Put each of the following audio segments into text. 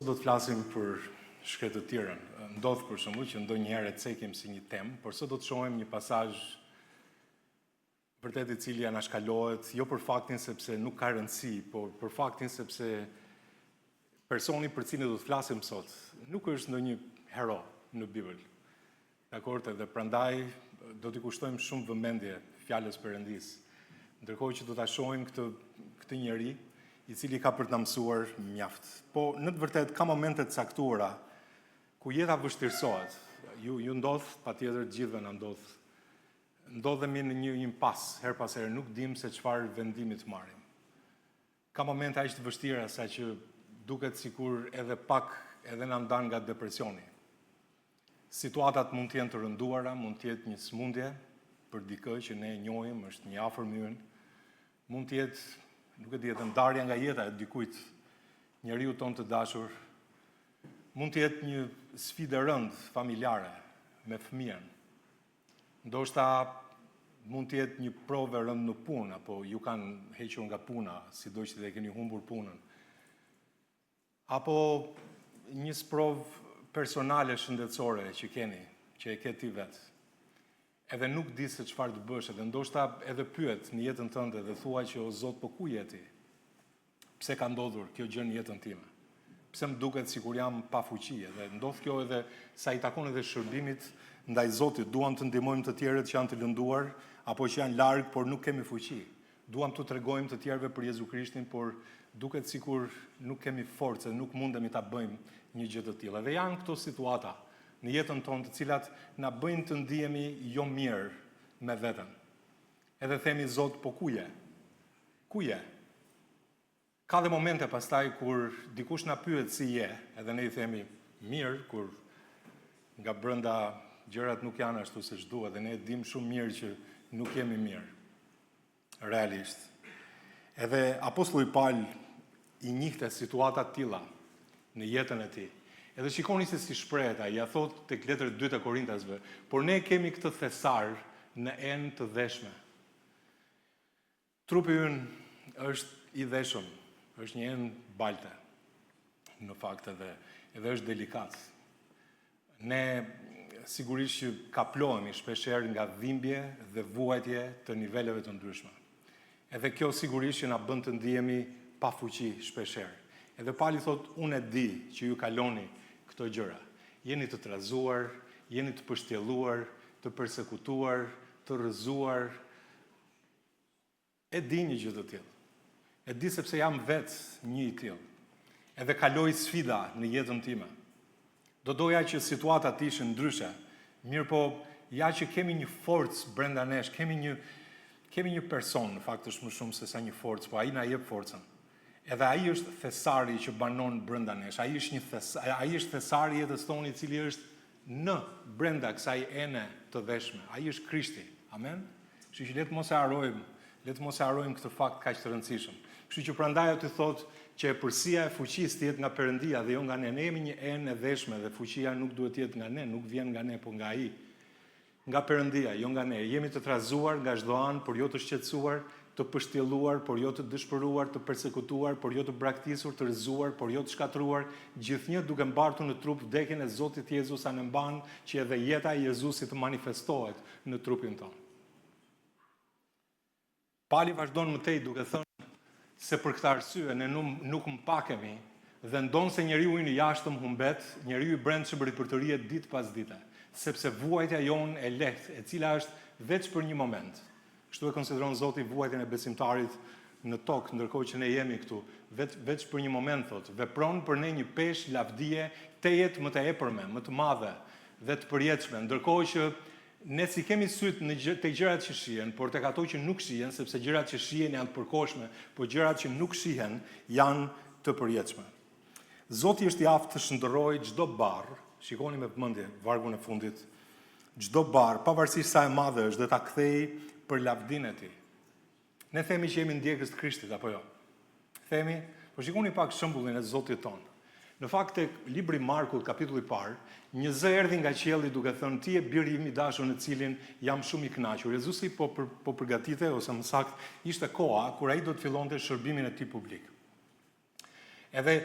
Do të flasim për shkretë të tjerën. Ndodh për shembull që ndonjëherë e cekim si një temë, por sot do të shohim një pasazh vërtet I cili anashkalohet jo për faktin sepse nuk ka rëndësi, por për faktin sepse personi për cilin do të flasim sot nuk është ndonjë hero në Bibël. Dakor, dhe prandaj do t'i kushtojmë shumë vëmendje fjalës Perëndis. Ndërkohë që do ta shohim këtë njerëz I cili ka për të na mësuar mjaft. Po në të vërtetë ka momente të caktuara ku jeta vështirësohet. Ju ndodh patjetër të gjithëve na ndodh. Ndodhemi në një impas, her pas here nuk dim se çfarë vendimi të marrim. Ka momente aq të vështira sa që duket sikur edhe pak edhe na ndan nga depresioni. Situatat mund të jenë të rënduara, mund të jetë një sëmundje për dikë që ne e njohim, është një afërm ynë. Mund të jetë nuk e di, edhe ndarja nga jeta e dikujt, njeriu ton të dashur, mund të jetë një sfidë e rëndë familjare me fëmijën. Ndoshta mund të jetë një provë e rëndë në punë, apo ju kanë hequr nga puna, sidoqë që keni humbur punën. Apo një sprovë personale shëndetësore që keni, që e ke ti vetë. Edhe nuk di se çfarë të bësh, edhe ndoshta edhe pyet në jetën tënde dhe thua që o Zot, po ku je ti? Pse ka ndodhur kjo gjë në jetën time? Pse më duket sikur jam pa fuqi? Dhe ndodh kjo edhe sa I takon edhe shërbimit ndaj Zotit. Duam të ndihmojmë të tjerët që janë të lënduar apo që janë larg, por nuk kemi fuqi. Duam të tregojmë të tjerëve për Jezu Krishtin, por duket sikur nuk kemi forcë, nuk mundemi ta bëjmë një gjë të tillë. Dhe janë këto situata në jetën tonë të cilat na bëjnë të ndihemi jo mirë me veten. Edhe themi Zot, po ku je? Ku je? Ka dhe momente pastaj kur dikush na pyet si je, edhe ne I themi mirë, kur nga brenda gjërat nuk janë ashtu siç duhet, dhe ne dim shumë mirë që nuk jemi mirë. Realisht. Edhe apostulli Paul I njihte situata të tilla në jetën e tij. Edhe shikoni se si shprehet ai, ja thot tek letra 2 të Korintasve, por ne kemi këtë thesar në enë të dheshme. Trupi ynë është I dheshëm, është një enë balte, në fakt edhe është delikat. Ne sigurisht që kaplohemi shpeshherë nga dhimbje dhe vuajtje të niveleve të ndryshme. Edhe kjo sigurisht që na bën të ndihemi pa fuqi shpeshherë. Edhe Pali thot, unë e di që ju kaloni këto gjëra. Jeni të trazuar, jeni të pështjelluar, të persekutuar, të rrëzuar. E di një gjë të tillë. E di sepse jam vetë një I tillë. Edhe kaloj sfida në jetën time. Do doja që situatat ishin ndryshe. Mirë po, ja që kemi një forcë brenda nesh, kemi një person, në fakt është më shumë se sa një forcë, po ai na jep forcën. Edhe ai është thesari që banon brenda nesh. Ai është thesari I jetës tonë I cili është në brenda kësaj ene të dheshme. Ai është Krishti. Amen. Kështu që le të mos e harrojmë këtë fakt kaq të rëndësishëm. Kështu që prandaj aty thotë që përsia e fuqisë të jetë nga Perëndia dhe jo nga ne. Ne jemi një enë e dheshme dhe fuqia nuk duhet të jetë nga ne, nuk vjen nga ne, po nga ai. Nga Perëndia, jo nga ne. Jemi të trazuar nga çdo anë, por jo të shqetësuar, të pështjelluar, por jo të dëshpëruar, të persekutuar, por jo të braktisur, të rrëzuar, por jo të shkatruar, gjithnjë duke mbartur në trup vdekjen e Zotit Jezus sa në mban që edhe jeta e Jezusit të manifestohet në trupin tonë. Pali vazhdon më tej duke thënë se për këtë arsye ne nuk mpakemi dhe ndonse njeriu I jashtëm humbet, njeriu I brendshëm ripërtërihet ditë pas dite, sepse vuajtja jonë e lehtë, e cila është veç për një moment. Kështu e konsideron Zoti vuajtjen e besimtarit në tokë, ndërkohë që ne jemi këtu, veç për një moment, thot, vepron për ne një peshë lavdie, tejet më të epërme, më të madhe dhe të përjetshme, ndërkohë që ne si kemi syt në te gjërat që shihen, por tek ato që nuk shihen, sepse gjërat që shihen janë të përkohshme, por gjërat që nuk shihen janë të përjetshme. Zoti është I aftë të shndërrojë çdo barr, shikoni me vëmendje vargun e fundit, çdo barr, pavarësisht sa e madhe është, dhe ta kthej për lavdinë e tij. Ne themi që jemi ndjekës të Krishtit apo jo? Themi, po shikoni pak shembullin e Zotit tonë. Në fakt tek libri Markut, kapitulli i parë, një zë erdhi nga qielli duke thënë, ti je biri im I dashur në cilin jam shumë I kënaqur. Jezusi po përgatitej, ose më saktë, ishte koha kur ai do të fillonte shërbimin e tij publik. Edhe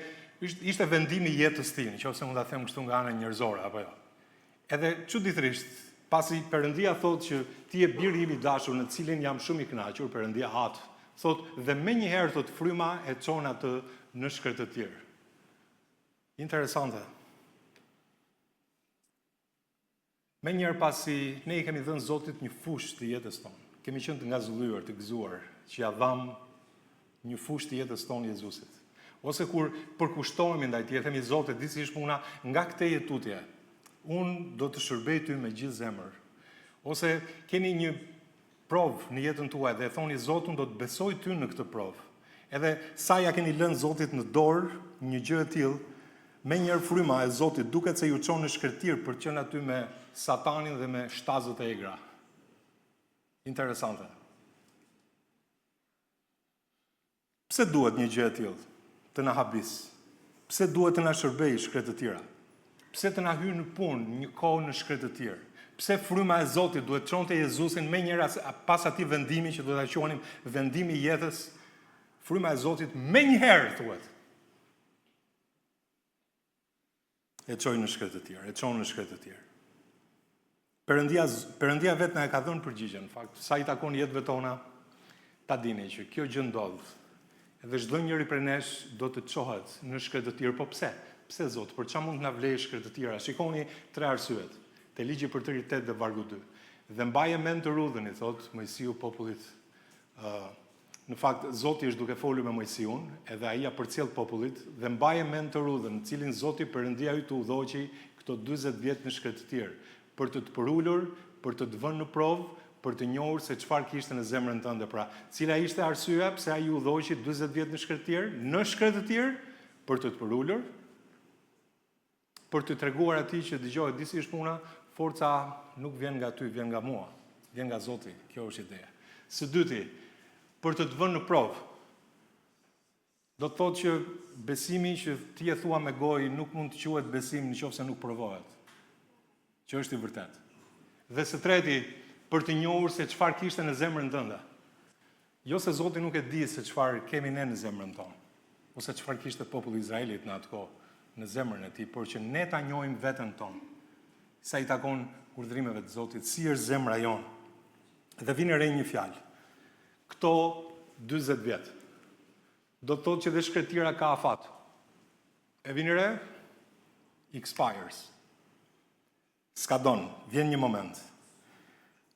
ishte vendimi i jetës tij, nëse mund ta them kështu nga ana njerëzore apo jo. Edhe çuditërisht, pasi Perëndia thotë që ti je biri im i dashur në cilin jam shumë i kënaqur, Perëndia hat, thotë dhe menjëherë thotë fryma e çon atë në shkretëtir. Interesante. Menjëherë pasi ne i kemi dhënë Zotit një fushë të jetës tonë, kemi qenë të ngazulluar, të gëzuar, që ja dham një fushë të jetës tonë Jezusit. Ose kur përkushtohemi ndaj tij, themi Zotit, disi është puna nga këtë jetutje, unë do të shërbej ty me gjithë zemër. Ose keni një provë në jetën tuaj dhe thoni Zotin do të besoj ty në këtë provë. Edhe sa ja keni lënë Zotit në dorë një gjë e tillë, menjëherë fryma e Zotit duket se ju çon në shkretir për të qenë aty me Satanin dhe me shtazët e egra. Interesante. Pse duhet një gjë e tillë të na habis? Pse duhet të na shërbejë shkretëtira? Pse të na hyjë në punë një kohë në shkretëtir? Pse fryma e Zotit duhet çonte Jezusin menjëherë pas atij vendimi që do ta quanim vendimi i jetës? Fryma e Zotit menjëherë thuhet. E çon në shkretëtir. Perëndia vetë na e ka dhënë përgjigjen. Në fakt, sa i takon jetëve tona, ta dini që kjo gjë ndodh. Edhe çdo njeri prej nesh do të çohet në shkretëtir. Po pse? Pse Zot? Për çfarë mund të na vlejë shkretëtira? Shikoni 3 arsyet. Te ligji për të ritet dhe vargu 2. Dhe mbaje mend të rudhën, i thot Mojsiu popullit. Në fakt, Zoti është duke folur me Mojsiun, edhe ai ja përcjell popullit dhe mbaje mend të rudhën, në cilin Zoti Perëndia ju të udhëhoqi këto 40 vjet në shkretëtir, për të përulur, për të vënë në provë, për të njohur se çfarë kishte në zemrën tënde. Pra, cila ishte arsyeja pse ai u udhëhoqi 40 vjet në shkretëtir, për të përulur, për të treguar atij që dëgjoj, disi është puna, forca nuk vjen nga ty, vjen nga mua, vjen nga Zoti. Kjo është ideja. Së dyti, për të vënë në provë. Do të thotë që besimi që ti e thua me gojë nuk mund të quhet besim nëse nuk provohet. Që është i vërtet. Dhe së treti, për të njohur se çfarë kishte në zemrën tënde. Jo se Zoti nuk e di se çfarë kemi ne në zemrën tonë, ose çfarë kishte populli i Izraelit në atë kohë në zemrën e tij, por që ne ta njohim veten tonë. Sa i takon urdhërimeve të Zotit, si është zemra jonë. Dhe vjen re një fjalë. Këto 40 vjet. Do të thotë që dhe shkretira ka afat. E vjen re, expires. S'ka don, vjen një moment.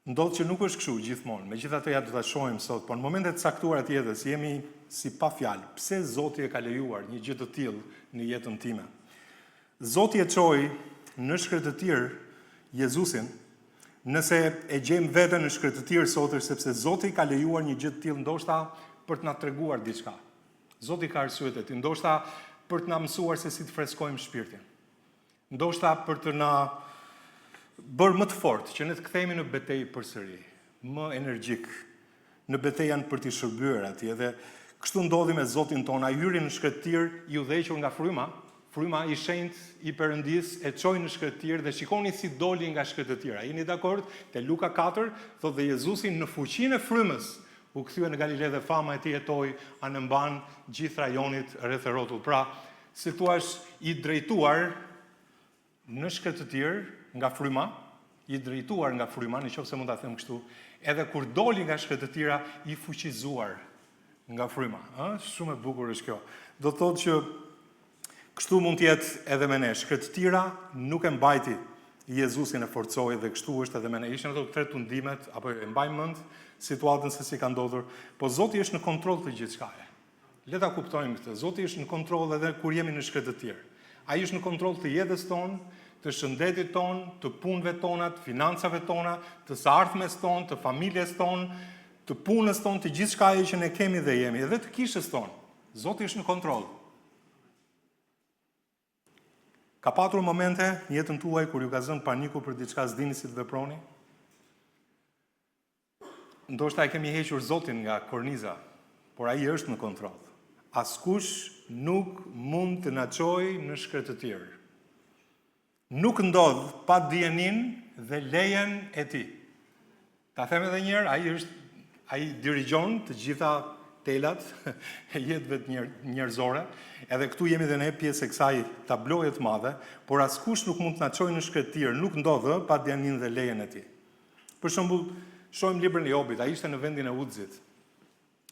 Ndodh që nuk është kështu gjithmonë. Megjithatë ja do ta shohim sot, por në momentet e caktuara të jetës jemi si pa fjalë. Pse Zoti e ka lejuar një gjë të tillë në jetën time? Zoti e çoi në shkretëtir Jezusin, nëse e gjejmë veten në shkretëtir sot, sepse Zoti ka lejuar një gjë të tillë ndoshta për të na treguar diçka. Zoti ka arsyet e tij, ndoshta për të na mësuar se si të freskojmë shpirtin. Ndoshta për të na bërë më të fortë që ne të kthehemi në betejë përsëri, më energjik në betejën për të shërbyer atij. Edhe kështu ndodhi me Zotin ton, ai hyri në shkretëtir i udhëhequr nga fryma i shenjtë i Perëndis e çoi në shkretëtir dhe shikoni si doli nga shkretëtira. Jeni dakord? Te Luka 4 thotë dhe Jezusi në fuqinë e frymës u kthye në Galile dhe fama e tij jetoi anë mban gjithë rajonit rreth e rrotull. Pra, si thua i drejtuar në shkretëtir nga fryma, nëse mund ta them kështu, edhe kur doli nga shkretëtira i fuqizuar nga fryma. Shumë e bukur është kjo. Do thotë që kështu mund të jetë edhe me ne. Shkretëtira nuk e mbajti Jezusin, e forcoi dhe kështu është edhe me ne. Ishin ato 3 tundimet, apo e mbajmë mend situatën se si ka ndodhur, po Zoti është në kontroll të gjithçkaje. Le ta kuptojmë këtë. Zoti është në kontroll edhe kur jemi në shkretëtir. Ai është në kontroll të jetës tonë, të shëndetit tonë, të punëve tona, të financave tona, të së ardhmes tonë, të familjes tonë, të punës tonë, të gjithçkaje që ne kemi dhe jemi, edhe të kishës tonë. Zoti është në kontroll. Ka patur momente në jetën tuaj kur ju ka zënë paniku për diçka s'dini si të veproni? Ndoshta e kemi hequr Zotin nga korniza, por ai është në kontroll. Askush nuk mund të na çojë në shkretëtir. Nuk ndodh pa dijenin dhe lejen e tij. Ta them edhe një herë, ai dirigjon të gjitha telat e jetëve njerëzore, edhe këtu jemi dhe ne pjesë e kësaj tabloje të madhe, por askush nuk mund të na çojë në shkretir, nuk ndodhë pa djanin dhe lejen e tij. Për shembull, shohim librin e Jobit, ai ishte në vendin e Udzit.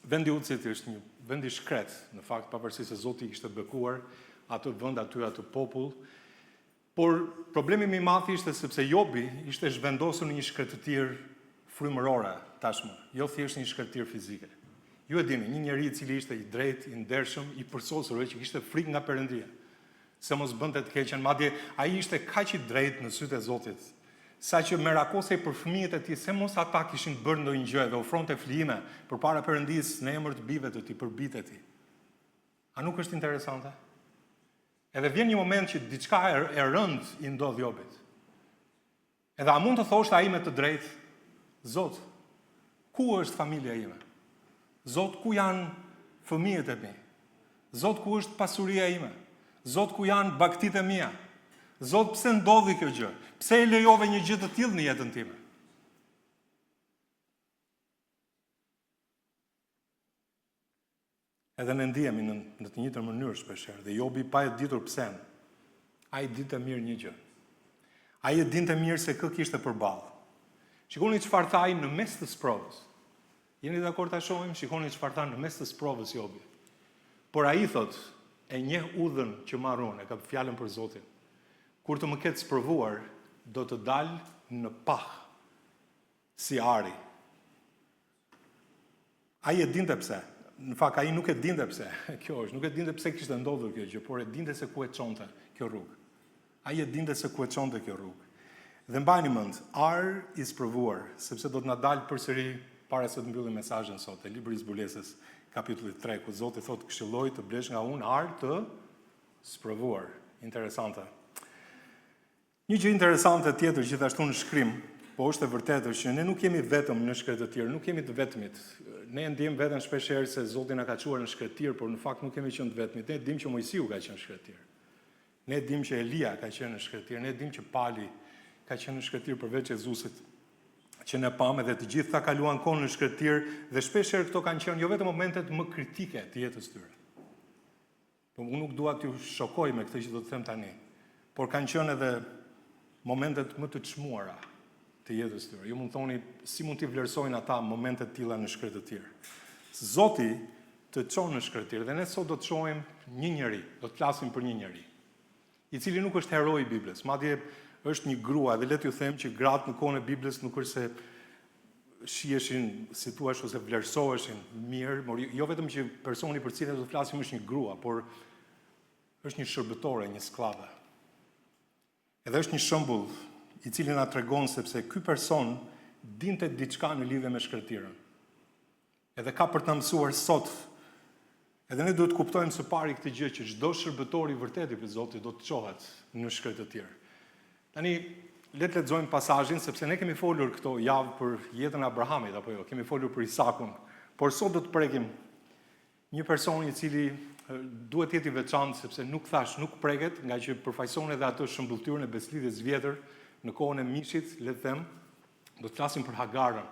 Vendi i Udzit është një vend i shkret, në fakt pavarësisht se Zoti i kishte bekuar atë vend aty atë popull. Por problemi më i madh ishte sepse Jobi ishte zhvendosur në një shkretëtir frymërore tashmë, jo thjesht një shkretëtir fizike. Ju e dini, një njeri i cili ishte i drejtë, i ndershëm, i përsosur, që kishte frikë nga Perëndia, se mos bënte të keqen, madje ai ishte kaq i drejtë në sytë e Zotit, saqë merakosej për fëmijët e tij, se mos ata kishin bërë ndonjë gjë dhe ofronte flijime përpara Perëndisë në emër të bijve të tij, për bijtë e tij. A nuk është interesante? Edhe vjen një moment që diçka e rënd i ndodh Jobit. Edhe a mund të thoshte ai me të drejtë, Zot, ku është familja ime? Zot, ku janë fëmijët e mi? Zot, ku është pasuria ime? Zot, ku janë bagtitë e mia? Zot, pse ndodhi kjo gjë? Pse e lejove një gjë të tillë në jetën time? Edhe ne ndihemi në të njëjtën mënyrë shpeshherë, dhe Jobi pa e ditur pse. Ai dinte mirë një gjë. Ai e dinte mirë se kë kishte përballë. Shikoni çfarë tha ai në mes të sprovës. Jeni dakord ta shohim? Shikoni çfarë tha në mes të sprovës Jobi. Por ai thot, e njeh udhën që marron, e ka fjalën për Zotin. Kur të më ketë sprovuar, do të dal në pah si ari. Ai e dinte pse. Në fakt ai nuk e dinte pse. Kjo është, nuk e dinte pse kishte ndodhur kjo gjë, por e dinte se ku e çonte kjo rrugë. Ai e dinte se ku e çonte kjo rrugë. Dhe mbajini mend, ar i sprovuar, sepse do të na dalë përsëri para se të mbyllim mesazhin sot, e libri i zbulesës, kapitulli 3, ku Zoti thotë, këshilloj të blesh nga unë ar të sprovuar. Interesante. Një gjë interesante tjetër gjithashtu në shkrim, po është e vërtetë që ne nuk jemi vetëm në shkretëtir, nuk jemi të vetmit. Ne ndjejmë veten shpeshherë se Zoti na ka çuar në shkretëtir, por në fakt nuk kemi qenë të vetmit. Ne dimë që Mojsiu ka qenë në shkretëtir. Ne dimë që Elia ka qenë në shkretëtir, ne dimë që Pali ka qenë në shkretëtir përveç Jezusit, që ne pamë dhe të gjithë ta kaluan kohën në shkretëtir, dhe shpeshherë këto kanë qenë jo vetëm momentet më kritike të jetës tyre. Po unë nuk dua t'ju shokoj me këtë që do të them tani, por kanë qenë edhe momentet më të çmuara të jetës tyre. Ju mund thoni si mund t'i vlerësojnë ata momentet tilla në shkretëtir. Zoti të çon në shkretëtir, dhe ne sot do të shohim një njeri, do të flasim për një njeri, i cili nuk është heroi i Biblës, madje është një grua, dhe le t'ju them që gratë në kohën e Biblës nuk është se shiheshin, si thua, ose vlerësoheshin mirë, por jo vetëm që personi për cilën do të flasim është një grua, por është një shërbëtore, një skllave. Edhe është një shembull i cili na tregon sepse ky person dinte diçka në lidhje me shkretirën. Edhe ka për të mësuar sot. Edhe ne duhet kuptojmë së pari këtë gjë, që çdo shërbëtor i vërtetë i Zotit do të çohet në shkretëtir. Tani, le të lexojmë pasazhin, sepse ne kemi folur këto javë për jetën e Abrahamit, apo jo, kemi folur për Isakun, por sot do të prekim një person i cili duhet jetë i veçantë, sepse nuk preket, nga që përfaqëson edhe atë shëmbulltyrën e beslidhjes vjetër në kohën e Mishit, le të them, do të flasim për Hagarën.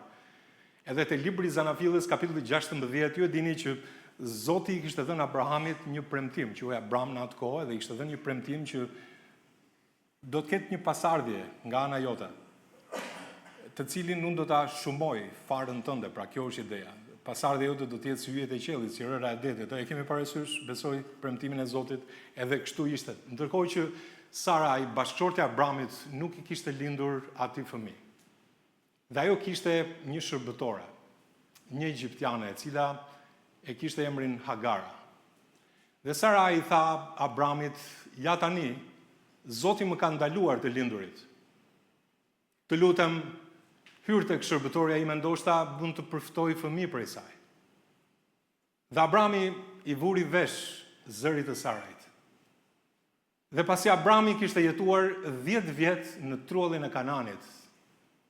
Edhe te libri i Zanafillës, kapitulli 16, ju e dini që Zoti i kishte dhënë Abrahamit një premtim, quhej Abram në atë kohë, dhe i kishte dhënë një premtim që do të ketë një pasardhje nga ana jote, të cilin unë do ta shumoj farën tënde, pra kjo është ideja. Pasardhja jote do të jetë si yjet e qiellit, si rëra e detit. E kemi parasysh, besoj, premtimin e Zotit, edhe kështu ishte. Ndërkohë që Sarai, bashkëshortja e Abramit, nuk i kishte lindur atij fëmijë. Dhe ajo kishte një shërbëtore, një egjiptiane, e cila e kishte emrin Hagara. Dhe Sarai i tha Abramit, ja tani, Zoti më ka ndaluar të lindurit. Të lutem, hyr tek shërbëtorja ime, ndoshta mund të përftoj fëmijë prej saj. Dhe Abrami i vuri vesh zërit të Sarajt. Dhe pasi Abrami kishte jetuar 10 vjet në trullin e Kananit,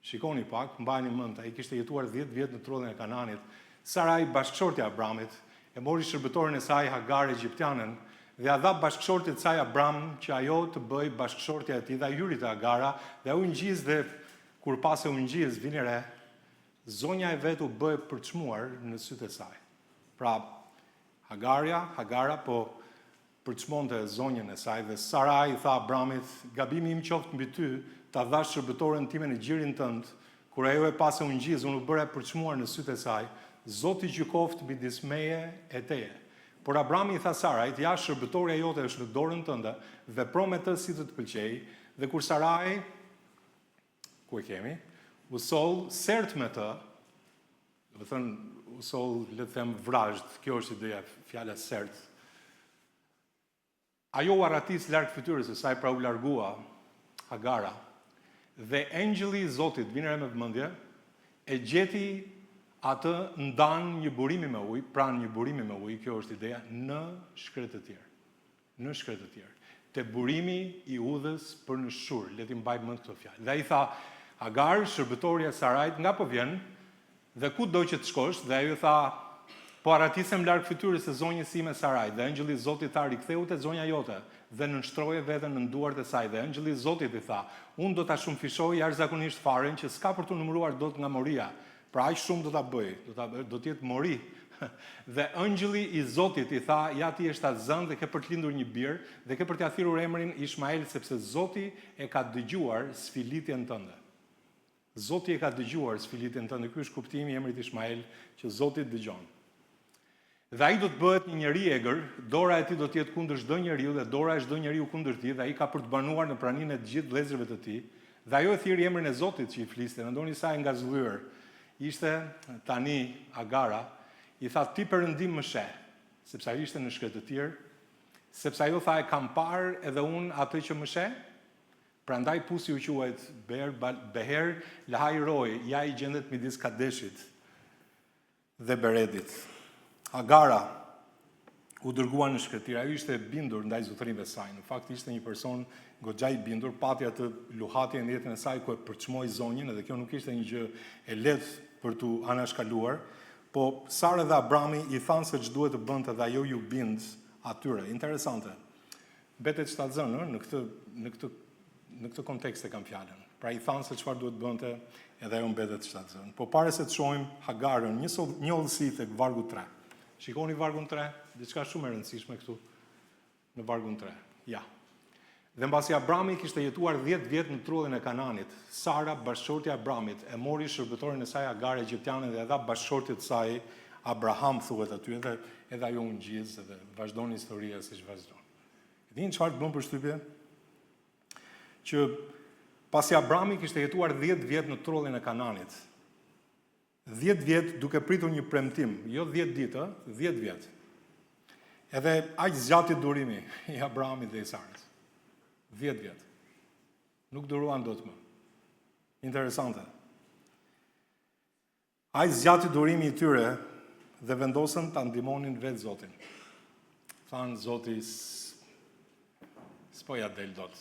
shikoni pak, mbajini mend, ai kishte jetuar 10 vjet në trullin e Kananit, Sarai, bashkëshortja e Abramit, e mori shërbëtoren e saj Hagar egjiptianen, dhe a dha bashkëshortit saj Abram që ajo të bëj bashkëshortja e tij, dhe hyri te Hagara, dhe u ngjiz, dhe kur pas u ngjiz, vini re, zonja e vet u bë përçmuar në sytë e saj. Pra, Hagara, po përçmonte zonjën e saj dhe Sarai i tha Abramit, gabimi im qoftë mbi ty, ta dhash shërbëtoren time në gjirin tënd, kur ajo e pase u ngjiz, unë u bëra përçmuar në sytë e saj, Zoti gjykoft midis meje e teje. Por Abrami i tha Sarajt, ja shërbëtorja jote është në dorën tënde, vepro me të si të pëlqej, dhe kur Sarai, ku e kemi, u sol sert me të, do të thënë, u sol, le të them, vrazhd, kjo është ideja, fjala sert. Ajo u arratis larg fytyrës së saj, pra u largua Hagara, dhe engjëlli i Zotit, vinëre me vëmendje, e gjeti atë ndan një burimi me ujë, pranë një burimi me ujë, kjo është ideja, në shkretë të tjerë. Në shkretë të tjerë. Te burimi i udhës për në shur, le ti mbajmë mend këto fjalë. Dhe ai tha, Hagar, shërbëtorja Sarajt, nga po vjen, dhe ku do që të shkosh, dhe ajo tha, po arratisem larg fytyrës së zonjës sime Sarajt, dhe engjëlli i Zotit tha, riktheu te zonja jote, dhe nënshtroje veten në duart e saj, dhe engjëlli i Zotit i tha, unë do ta shumëfishoj jashtëzakonisht faren që s'ka për të numëruar dot nga moria. Pra aq shumë do ta bëj, do të jetë mori. Dhe engjëlli i Zotit i tha, ja ti je shtatzën dhe ke për të lindur një bir, dhe ke për t'ia thirrur emrin Ishmael, sepse Zoti e ka dëgjuar sfilitjen tënde. Zoti e ka dëgjuar sfilitjen tënde. Ky është kuptimi i emrit Ishmael, që Zoti dëgjon. Dhe ai do të bëhet një njeri egër, dora e tij do të jetë kundër çdo njeriu dhe dora e çdo njeriu kundër tij, dhe ai ka për të banuar në praninë e të gjithë vëllezërve të tij. Dhe ajo e thirrri emrin e Zotit që i fliste, mendoni sa e ngazëllyer. Ishte tani Hagara, i tha ti Perëndim më sheh, sepse ai ishte në shkretë të tjerë, sepse ajo tha e kam parë edhe unë atë që më sheh. Prandaj pusi u quajt Beher Lahai Roi, ja i gjendet midis Kadeshit dhe Beredit. Hagara u dërgua në shkretir, ajo ishte bindur ndaj zotërinjve saj. Në fakt ishte një person goxha i bindur, pati atë luhatje në jetën e saj ku e përçmoi zonjën, edhe kjo nuk ishte një gjë e lehtë për tu anashkaluar, po Sara dhe Abrami i thanë se ç'duhet të bënte dhe ajo ju bind atyre. Interesante. Mbetet shtatzën, në këtë kontekst e kam fjalën. Pra i thanë se çfarë duhet bënte, edhe ajo mbetet shtatzën. Po pare se të shohim Hagarën, një hollësi tek vargu 3. Shikoni vargun 3, diçka shumë e rëndësishme këtu në vargun 3. Ja. Dhe mbasi Abrami kishte jetuar 10 vjet në trullin e Kananit, Sara, bashkëshortja e Abramit, e mori shërbëtorin e saj Hagar egjiptiane dhe dha bashkëshortit saj Abraham, thuhet aty, edhe ajo u ngjiz dhe vazhdon historia siç vazhdon. Dini çfarë bën përshtypje? Që pasi Abrami kishte jetuar 10 vjet në trullin e Kananit, 10 vjet duke pritur një premtim, jo 10 ditë, 10 vjet. Edhe aq zgjati durimi i Abrahamit dhe i Sarës. 10 vjet. Nuk duruan dot më. Interesante. Aq zgjati durimi i tyre dhe vendosën ta ndihmonin vetë Zotin. Thanë Zoti s'po ja del dot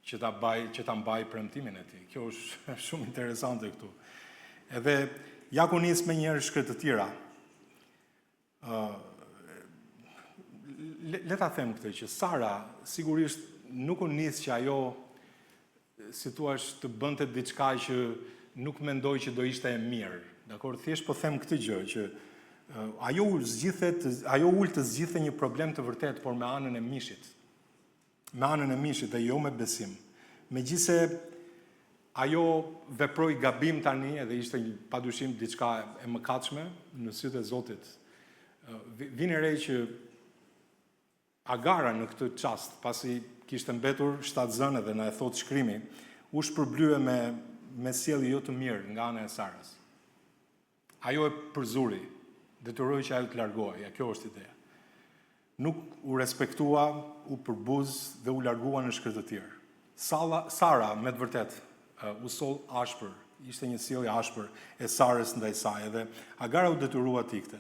që ta mbaj premtimin e tij. Kjo është shumë interesante këtu. Edhe ja ku nis me njëherë shkretë të tjera. Le ta them këtë që Sara sigurisht nuk u nis që ajo, si thua, të bënte diçka që nuk mendoj që do ishte e mirë. Dakor, thjesht po them këtë gjë që ajo ul të zgjidhte një problem të vërtet, por me anën e mishit. Me anën e mishit dhe jo me besim. Megjithse ajo veproi gabim tani edhe ishte padyshim diçka e mëkatshme në sytë e Zotit. Vjen re që Agara në këtë çast, pasi kishte mbetur shtatzën edhe na e thot shkrimi, u shpërblye me sjellje jo të mirë nga ana e Sarës. Ajo e përzuri, detyroi që ajo të largohej, kjo është ideja. Nuk u respektua, u përbuz dhe u largua në shkretë të tjerë. Sara, me të vërtet, u sol ashpër, ishte një sjellje ashpër e Sarës ndaj saj, edhe Agara u detyrua të ikte.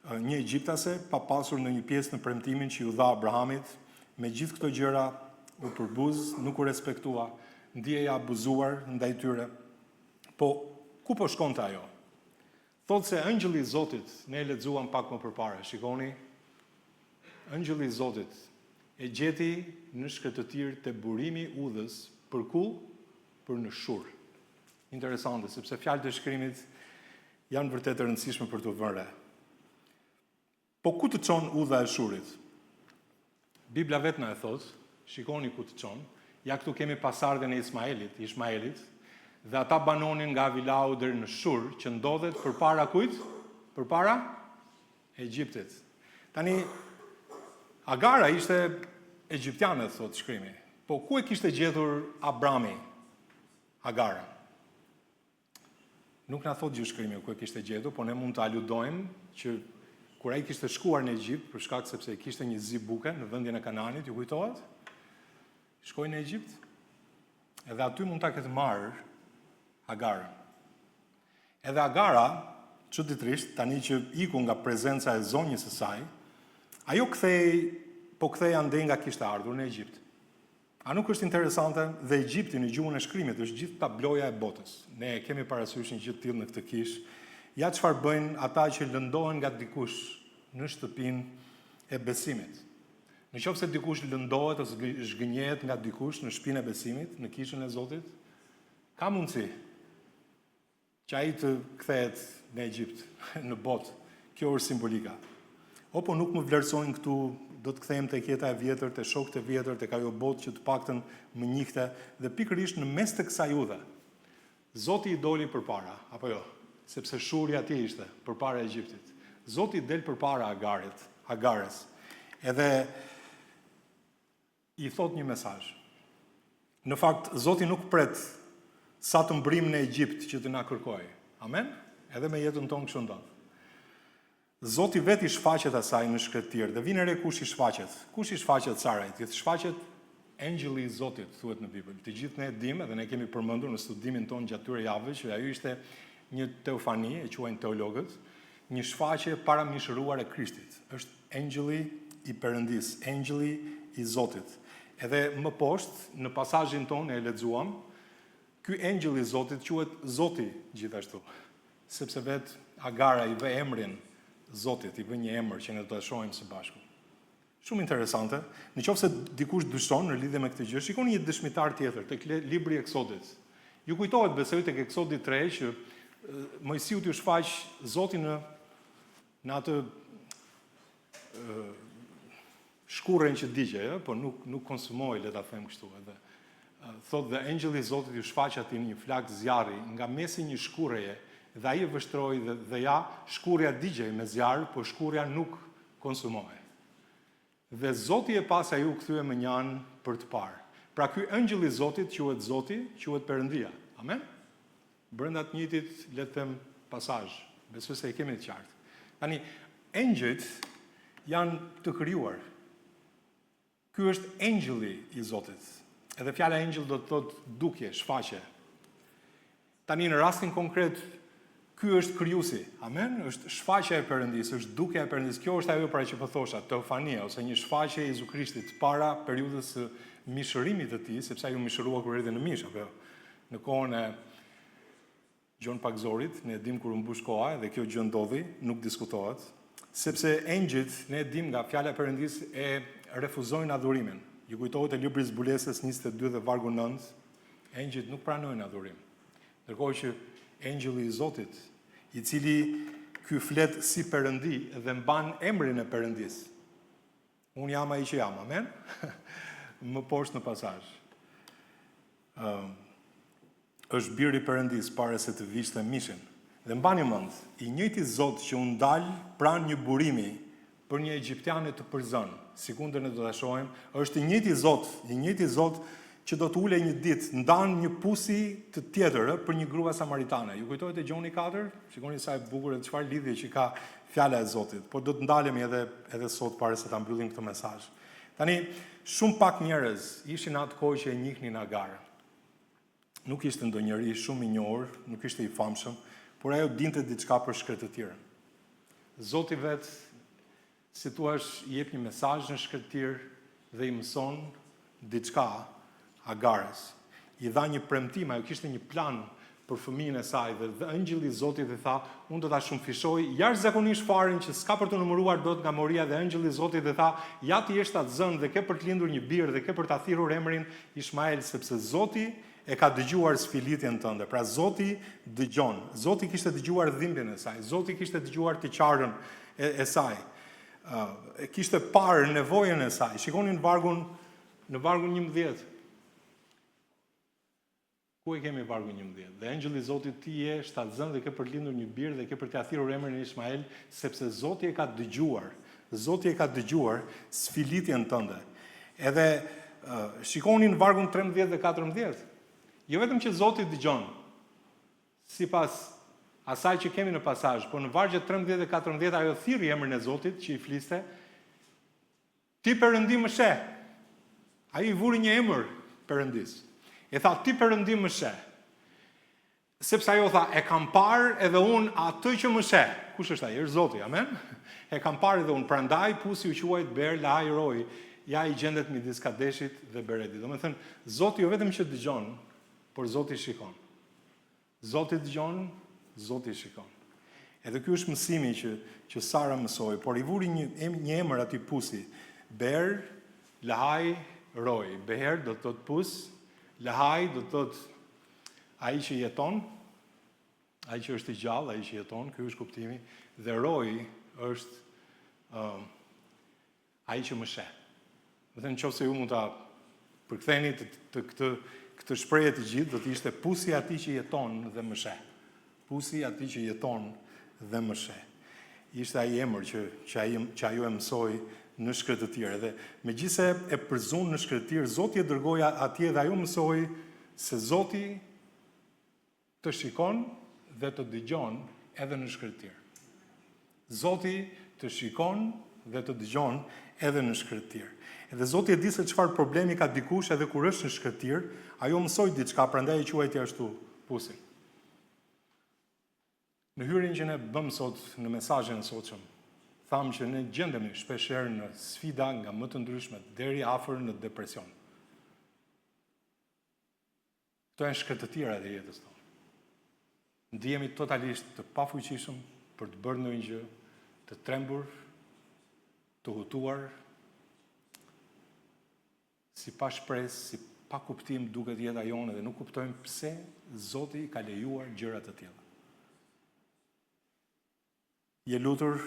Një egjiptase, pa pasur në një pjesë në premtimin që ju dha Abrahamit, me gjithë këto gjëra u përbuz, nuk u respektua, ndiheja abuzuar ndaj tyre. Po, ku po shkonte ajo? Thotë se engjëlli i Zotit, ne e lexuam pak më përpara, shikoni, engjëlli i Zotit e gjeti në shkretë të tjerë te burimi i udhës, për ku? Për në shur. Interesante, sepse fjalët e shkrimit janë vërtet e rëndësishme për të vënë re. Po ku të çon udha e shurit? Bibla vetë na e thot, shikoni ku të çon. Ja këtu kemi pasardhjen e Ishmaelit, dhe ata banonin nga Avilau deri në Shur, që ndodhet përpara kujt? Përpara Egjiptit. Tani Agara ishte egjiptiane, thot shkrimi. Po ku e kishte gjetur Abrami Agara? Nuk na thot gjithë shkrimi ku e kishte gjetur, po ne mund të aludojmë që kur ai kishte shkuar në Egjipt, për shkak sepse kishte një zi buke në vendin e Kananit, ju kujtohet? Shkoi në Egjipt, edhe aty mund ta ketë marrë Agara. Edhe Agara, çuditërisht, tani që iku nga prezenca e zonjës së saj, ajo kthej andej nga kishte ardhur në Egjipt. A nuk është interesante? Dhe Egjipti në gjuhën e shkrimit është gjithë tabloja e botës. Ne kemi parasysh një gjë të tillë në këtë kishë. Ja çfarë bëjnë ata që lëndohen nga dikush në shtëpinë e besimit. Në qoftë se dikush lëndohet ose zhgënjehet nga dikush në shtëpinë e besimit, në kishën e Zotit, ka mundësi që ai të kthehet në Egjipt, në botë. Kjo është simbolika. Opo nuk më vlerësojnë këtu, do të kthejmë tek jeta e vjetër, te shokët e vjetër, tek ajo botë që të paktën më njihte, dhe pikërisht në mes të kësaj udhe, Zoti i doli përpara, apo jo? Sepse shuri atje ishte përpara Egjiptit. Zoti del përpara Agares. Edhe i thot një mesazh. Në fakt, Zoti nuk pret sa të mbrim në Egjipt që të na kërkojë. Amen? Edhe me jetën tonë kështu ndodh. Zoti vetë i shfaqet asaj në shkretir, dhe vjen re kush i shfaqet. Kush i shfaqet Sarajt? I shfaqet Engjëlli i Zotit, thuhet në Bibël. Të gjithë ne e dimë, dhe ne kemi përmendur në studimin tonë gjatë këtyre javëve, që ajo ishte një teofani, e quajnë teologët, një shfaqje paramishëruar e Krishtit. Është Engjëlli i Perëndis, Engjëlli i Zotit. Edhe më poshtë, në pasazhin tonë e lexuam, ky Engjëll i Zotit quhet Zoti gjithashtu, sepse vetë Agara i vë emrin Zotit, i vë një emër që ne do ta shohim së bashku. Shumë interesante. Në qoftë se dikush dyshon në lidhje me këtë gjë, shikoni një dëshmitar tjetër tek libri i Eksodit. Ju kujtohet besoj tek Eksodi 3 që Mojsiu t'u shfaq Zotin në atë shkurrën që digje, po nuk konsumoi, le ta them kështu, edhe thotë dhe engjëlli i Zotit ju shfaq atij një flak zjarri nga mesi një shkurreje, dhe ai e vështroi dhe ja shkurrja digjej me zjarr, po shkurrja nuk konsumohej. Dhe Zoti e pas ai u kthye me një anë për të parë. Pra ky engjëll i Zotit quhet Zoti, quhet Perëndia. Amen. Brenda të njëjtit, le të them, pasazh. Besoj se e kemi të qartë. Tani, engjëjt janë të krijuar. Ky është engjëlli i Zotit. Edhe fjala engjëll do të thotë dukje, shfaqje. Tani në rastin konkret, ky është krijuesi. Amen? Është shfaqja e Perëndisë, është dukja e Perëndisë. Kjo është ajo para që po thosha, teofania ose një shfaqje e Jezu Krishtit para periudhës së mishërimit të tij, sepse ai u mishërua kur erdhi në mish, apo në kohën e Gjon Pagzorit, ne e dim kur u mbush koha dhe kjo gjë ndodhi, nuk diskutohet, sepse engjëjt, ne e dim nga fjala e Perëndisë, e refuzojnë adhurimin. Ju kujtohet e libri i Zbulesës 22 dhe vargu 9, engjëjt nuk pranojnë adhurim. Ndërkohë që engjëlli i Zotit, i cili ky flet si Perëndi dhe mban emrin e Perëndisë. Unë jam ai që jam, amen? Më poshtë në pasazh. Është biri i Perëndisë para se të vishte mishin. Dhe mbani mend, i njëjti Zot që u ndal pranë një burimi për një egjiptiane të përzën, sikundër ne do ta shohim, është i njëjti Zot që do të ulej një ditë, ndan një pusi të tjetër për një grua samaritane. Ju kujtohet e Gjoni 4? Shikoni sa e bukur dhe çfarë lidhje që ka fjala e Zotit. Por do të ndalemi edhe sot para se ta mbyllim këtë mesazh. Tani, shumë pak njerëz ishin atë kohë që e njihnin Agar. Nuk ishte ndonjëri shumë i njohur, nuk ishte i famshëm, por ajo dinte diçka për shkretëtirën. Zoti vet, si thua, i jep një mesazh në shkretir dhe i mëson diçka Agares. I dha një premtim, ajo kishte një plan për fëmijën e saj dhe engjëlli i Zotit i tha, unë do ta shumëfishoj jashtëzakonisht faren që s'ka për të numëruar dot nga moria, dhe engjëlli i Zotit i tha, ja ti je atë zën dhe ke për të lindur një bir dhe ke për ta thirrur emrin Ishmael, sepse Zoti e ka dëgjuar sfilitjen tënde. Pra Zoti dëgjon. Zoti kishte dëgjuar dhimbjen e saj. Zoti kishte dëgjuar të qarën e saj. e kishte parë nevojën e saj. Shikoni në vargun 11. Ku e kemi vargun 11? Dhe engjëlli i Zotit ti je shtatzën dhe ke për lindur një birë dhe ke për t'ia thirrur emrin e Ishmael, sepse Zoti e ka dëgjuar. Zoti e ka dëgjuar sfilitjen tënde. Edhe shikoni në vargun 13 dhe 14. Jo vetëm që Zoti dëgjon, sipas asaj që kemi në pasazh, por në vargjet 13 dhe 14 ajo thirrri emrin e Zotit që i fliste. Ti Perëndi më sheh. Ai i vuri një emër Perëndis. E tha, ti Perëndi më sheh. Sepse ajo tha, e kam parë edhe unë atë që më sheh. Kush është ai? Është Zoti, amen? E kam parë edhe unë, prandaj pusi u quajt Ber Lahai Roi, ja i gjendet midis Kadeshit dhe Beredit. Domethënë, Zoti jo vetëm që dëgjon, por Zoti shikon. Zoti dëgjon, Zoti shikon. Edhe ky është mësimi që Sara mësoi, por i vuri një emër atij pusi, Ber Lahai Roi. Ber do të thotë pus, Lahai do të thotë ai që jeton, ai që është i gjallë, ai që jeton, ky është kuptimi, dhe Roi është ai që më sheh. Do të thënë nëse ju mund ta përktheni të këtë shprehje të gjithë, do të ishte pusi atij që jeton dhe më sheh. Pusi atij që jeton dhe më sheh. Ishte ai emër që ajo e mësoi në shkretëtir. Dhe megjithse e përzun në shkretëtir, Zoti e dërgoi atje dhe ajo mësoi se Zoti të shikon dhe të dëgjon edhe në shkretëtir. Zoti të shikon dhe të dëgjon edhe në shkretëtir. Edhe Zoti e di se çfarë problemi ka dikush edhe kur është në shkretëtir, ajo mësoi diçka, prandaj e quajti ashtu pusin. Në hyrjen që ne bëm sot në mesazhin e sotshëm, thamë që ne gjendemi shpeshherë në sfida nga më të ndryshmet deri afër në depresion. Këto janë shkretëtirat e jetës tonë. Ndihemi totalisht të pafuqishëm për të bërë ndonjë gjë, të trembur, të hutuar, si pa shpresë, si pa kuptim duket jeta jonë dhe nuk kuptojmë pse Zoti ka lejuar gjëra të tilla. Je lutur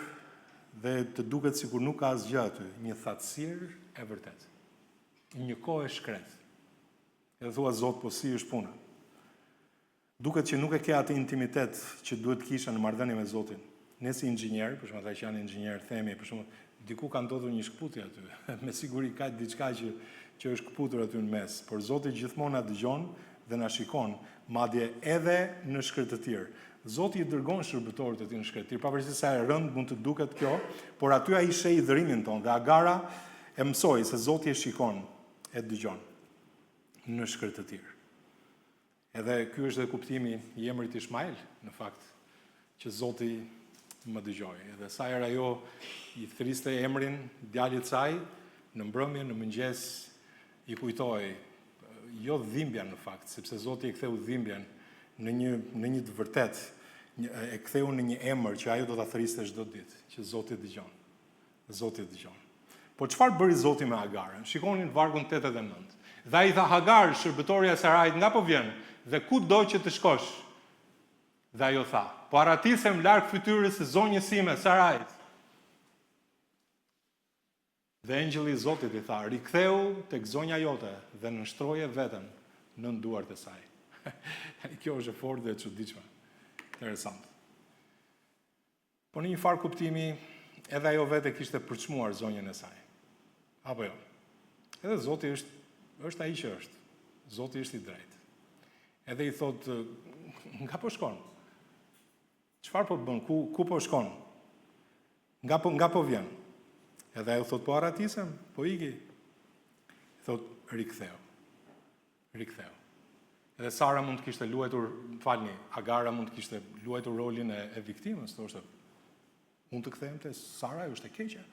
dhe të duket sikur nuk ka asgjë aty, një thatësirë e vërtet. Një kohë e shkret. Edhe thua Zot, po si është puna? Duket që nuk e ke atë intimitet që duhet kisha në marrëdhënie me Zotin. Ne si inxhinier, për shembull ata që janë inxhinier, themi, për shembull, diku ka ndodhur një shkputje aty. Me siguri ka diçka që është kputur aty në mes, por Zoti gjithmonë na dëgjon dhe na shikon, madje edhe në shkretëtir. Zoti i dërgon shërbëtorët e tij në shkretëtir, pavarësisht se e rënd mund të duket kjo, por aty ai sheh dhërimin ton dhe Agara e mësoi se Zoti e shikon, e dëgjon në shkretëtir. Edhe ky është edhe kuptimi i emrit Ishmael, në fakt, që Zoti më dëgjoi. Edhe sa herë ajo i thriste emrin djalit saj, në mbrëmje, në mëngjes i kujtoi jo dhimbja në fakt, sepse Zoti e ktheu dhimbjen në një të vërtet, e ktheu në një emër që ajo do ta thriste çdo ditë, që Zoti dëgjon. Zoti dëgjon. Po çfarë bëri Zoti me Agarën? Shikoni në vargun 8 dhe 9. Dhe ai tha Hagar, shërbëtorja e Sarajit, nga po vjen? Dhe ku do që të shkosh? Dhe ajo tha, po aratisem larg fytyrës së zonjës sime, Sarajit. Dhe engjëlli i Zotit i tha, riktheu tek zonja jote dhe nënshtroje veten nën duart e saj. Kjo është e fortë dhe e çuditshme. Interesant. Po në një farë kuptimi, edhe ajo vetë kishte përçmuar zonjën e saj. Apo jo? Edhe Zoti është ai që është. Zoti është i drejtë. Edhe i thot, nga po shkon? Çfarë po bën? Ku po shkon? Nga po vjen? Edhe ajo thot, po aratisem, po iki. Thot, riktheu. Edhe Sara mund të kishte luajtur, Agara mund të kishte luajtur rolin e viktimës, thoshte. Mund të kthehem te Sara, ajo është e keqe.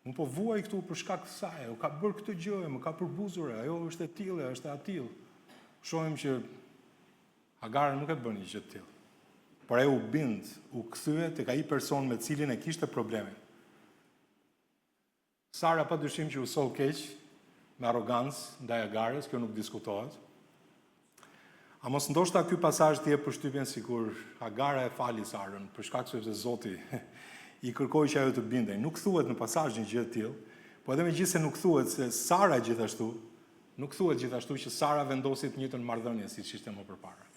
Unë po vuaj këtu për shkak të saj, ajo ka bërë këtë gjë, më ka përbuzur, ajo është e tillë, është e atill. Shohim që Agara nuk e bën një gjë të tillë. Por ajo u bind, u kthye tek ai person me cilin e kishte problemin. Sara padyshim që u sol keq, me arrogancë ndaj Agarës, kjo nuk diskutohet. A mos ndoshta ky pasazh të jep përshtypjen sikur Agara e fali Sarën për shkak se Zoti i kërkoi që ajo të bindej. Nuk thuhet në pasazh një gjë të tillë, po edhe megjithëse nuk thuhet se Sara gjithashtu, nuk thuhet gjithashtu që Sara vendosi të njëjtën marrëdhënie siç ishte më përpara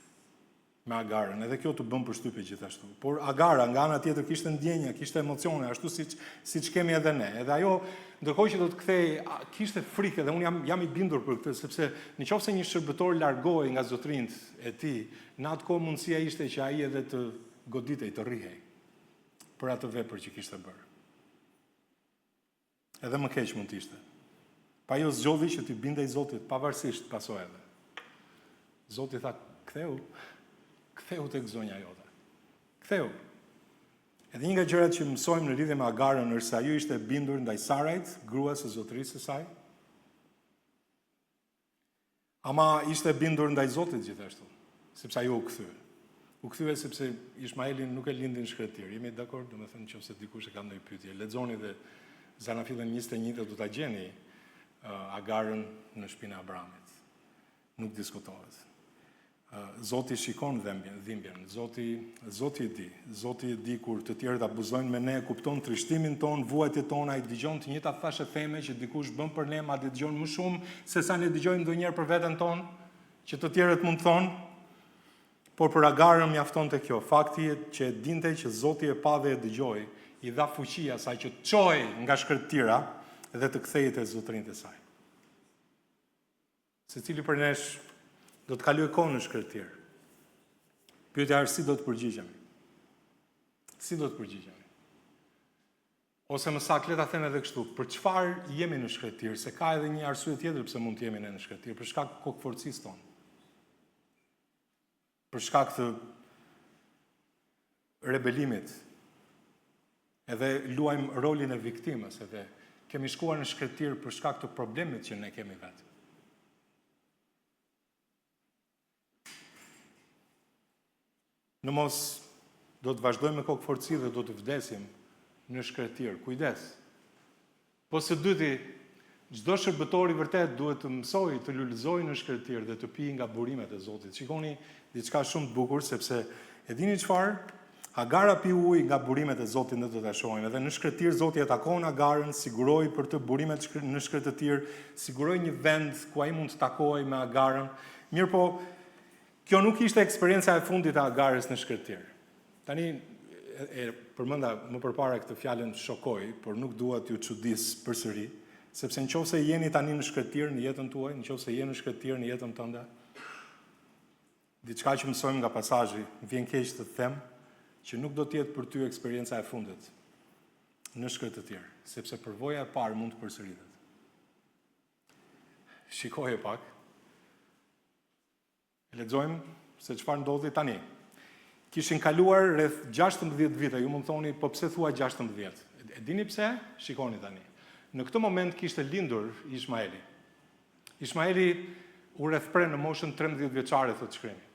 me Agarën, edhe kjo të bën përshtypje gjithashtu. Por Agara nga ana tjetër kishte ndjenja, kishte emocione, ashtu siç kemi edhe ne. Edhe ajo, ndërkohë që do të kthej, kishte frikë dhe unë jam i bindur për këtë, sepse nëse një shërbëtor largohej nga zotrinjt e tij, në atë kohë mundësia ishte që ai edhe të goditej, të rrihej për atë vepër që kishte bërë. Edhe më keq mund të ishte. Pa ajo zgjodhi që t'i bindej Zotit pavarësisht pasojave. Zoti tha, ktheu tek zonja jote. Ktheu. Edhe një nga gjërat që mësojmë në lidhje me Agarën është se ajo ishte bindur ndaj Sarajt, gruas së zotërisë së saj. Ama ishte bindur ndaj Zotit gjithashtu, sepse ajo u kthye. U kthye sepse Ishmaelin nuk e lindi në shkretir. Jemi dakord, domethënë nëse dikush e ka ndonjë pyetje, lexoni dhe Zanafillin 21 do ta gjeni Agarën në shpinën e Abrahamit. Nuk diskutohet. Zoti shikon dhimbjen, Zoti e di kur të tjerët abuzojnë me ne, kupton trishtimin ton, vuajtjet tona, i dëgjon të njëjtat thashë theme që dikush bën për ne, madje dëgjon më shumë se sa ne dëgjojmë ndonjëherë për veten ton, që të tjerët mund të thonë. Por për Agarën mjaftonte kjo, fakti që e dinte që Zoti e pa dhe e dëgjoi, i dha fuqi asaj që të çojë nga shkretëtira dhe të kthehej te zotrinjtë e saj. Secili për nesh do të kalojë kohë në shkretëtir. Pyetja është si do të përgjigjemi? Si do të përgjigjemi? Ose më saktë le ta them edhe kështu, për çfarë jemi në shkretëtir? Se ka edhe një arsye tjetër pse mund të jemi ne në shkretëtir, për shkak të kokëforcisë tonë. Për shkak të rebelimit. Edhe luajmë rolin e viktimës, edhe kemi shkuar në shkretëtir për shkak të problemit që ne kemi vetë. Në mos do të vazhdojmë me kokëforci dhe do të vdesim në shkretëtir. Kujdes. Po së dyti, çdo shërbëtor i vërtet duhet të mësojë të lulëzojë në shkretëtir dhe të pijë nga burimet e Zotit. Shikoni diçka shumë të bukur sepse e dini çfarë? Agara pi ujë nga burimet e Zotit, ne do ta shohim. Edhe në shkretëtir Zoti e takon Agarën, siguroi për të burimet në shkretëtir, siguroi një vend ku ai mund të takohej me Agarën. Mirpo kjo nuk ishte eksperjenca e fundit e Agarës në shkretëtir. Tani e përmenda më përpara këtë fjalën shokoj, por nuk dua t'ju çudis përsëri, sepse nëse jeni tani në shkretëtir në jetën tuaj, nëse je në shkretëtir në jetën tënde, diçka që mësojmë nga pasazhi, vjen keq të them që nuk do të jetë për ty eksperjenca e fundit në shkretëtir, sepse përvoja e parë mund të përsëritet. Shikoje pak. Lexojmë se çfarë ndodhi tani. Kishin kaluar rreth 16 vite, ju mund thoni, po pse thua 16? E dini pse? Shikoni tani. Në këtë moment kishte lindur Ishmaeli. Ishmaeli u rrethpre në moshën 13 vjeçare, thotë shkrimi.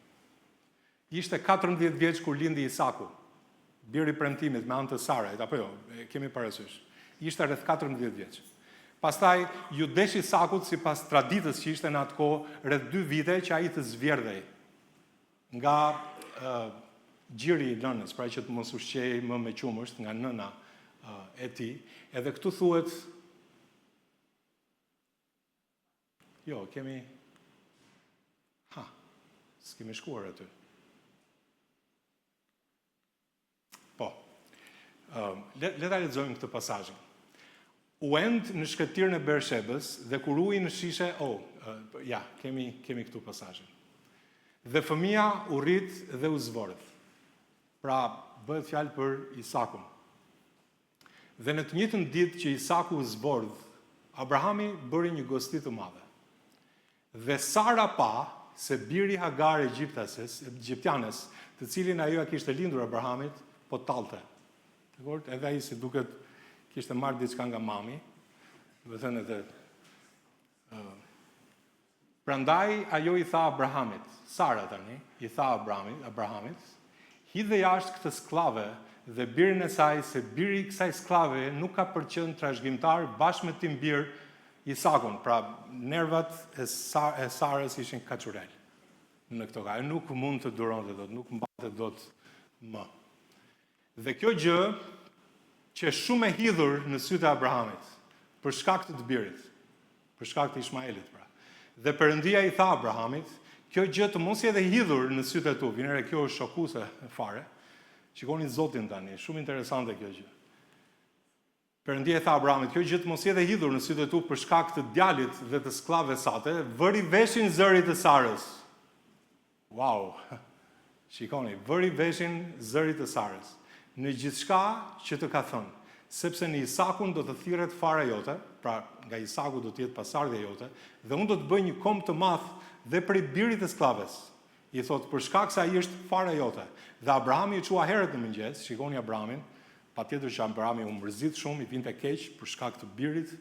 Ishte 14 vjeç kur lindi Isaku, biri i premtimit me anë të Sarajt, apo jo, kemi parasysh. Ishte rreth 14 vjeç. Pastaj ju desh Isakut sipas traditës që ishte në atë kohë rreth 2 vite që ai të zverdhej nga gjiri i nënës, pra që të mos ushqej më me qumësht nga nëna e tij. Edhe këtu thuhet jo, s'kemi shkuar aty. Po. Le ta lexojmë këtë pasazh. U end në shkretëtirën e Bershebës dhe kur ujë në shishe, kemi këtu pasazhin. Dhe fëmia u rrit dhe u zvordh. Pra, bëhet fjalë për Isakun. Dhe në të njëjtën ditë që Isaku u zvordh, Abrahami bëri një gosti të madhe. Dhe Sara pa se biri Hagar egjiptianes, të cilin ajo kishte lindur Abrahamit, po tallte. Dakor? Edhe ai si duket kishte marrë diçka nga mami, do të thënë edhe. Prandaj ajo i tha Abrahamit, Sara tani, i tha Abrahamit, hidhe jashtë këtë skllave dhe birin e saj, se biri i kësaj skllave nuk ka për qenë trashëgimtar bashkë me tim bir Isakun. Pra, nervat e Sarës ishin kaçurel në këto ka. Nuk mund të duronte dot, nuk mbante dot më. Dhe kjo gjë që është shumë e hidhur në sytë e Abrahamit, për shkak të birit, për shkak të Ishmaelit pra. Dhe Perëndia i tha Abrahamit, kjo gjë të mos jetë e hidhur në sytë e tu, vinere kjo është shokuese fare. Shikoni Zotin tani, shumë interesante kjo gjë. Perëndia i tha Abrahamit, kjo gjë të mos jetë e hidhur në sytë e tu për shkak të djalit dhe të skllaves sate, vëri veshin zërit të Sarës. Wow! Shikoni, vëri veshin zërit të Sarës. Në gjithçka që të ka thënë, sepse në Isakun do të thirret fara jote, pra nga Isaku do të jetë pasardhja jote, dhe unë do të bëj një kom të madh dhe prej birit të skllaves. I thot, për shkak se ai është fara jote. Dhe Abrahami i qua herët në mëngjes, shikoni Abrahamin, patjetër që Abrahami u mërzit shumë, i vinte keq për shkak të birit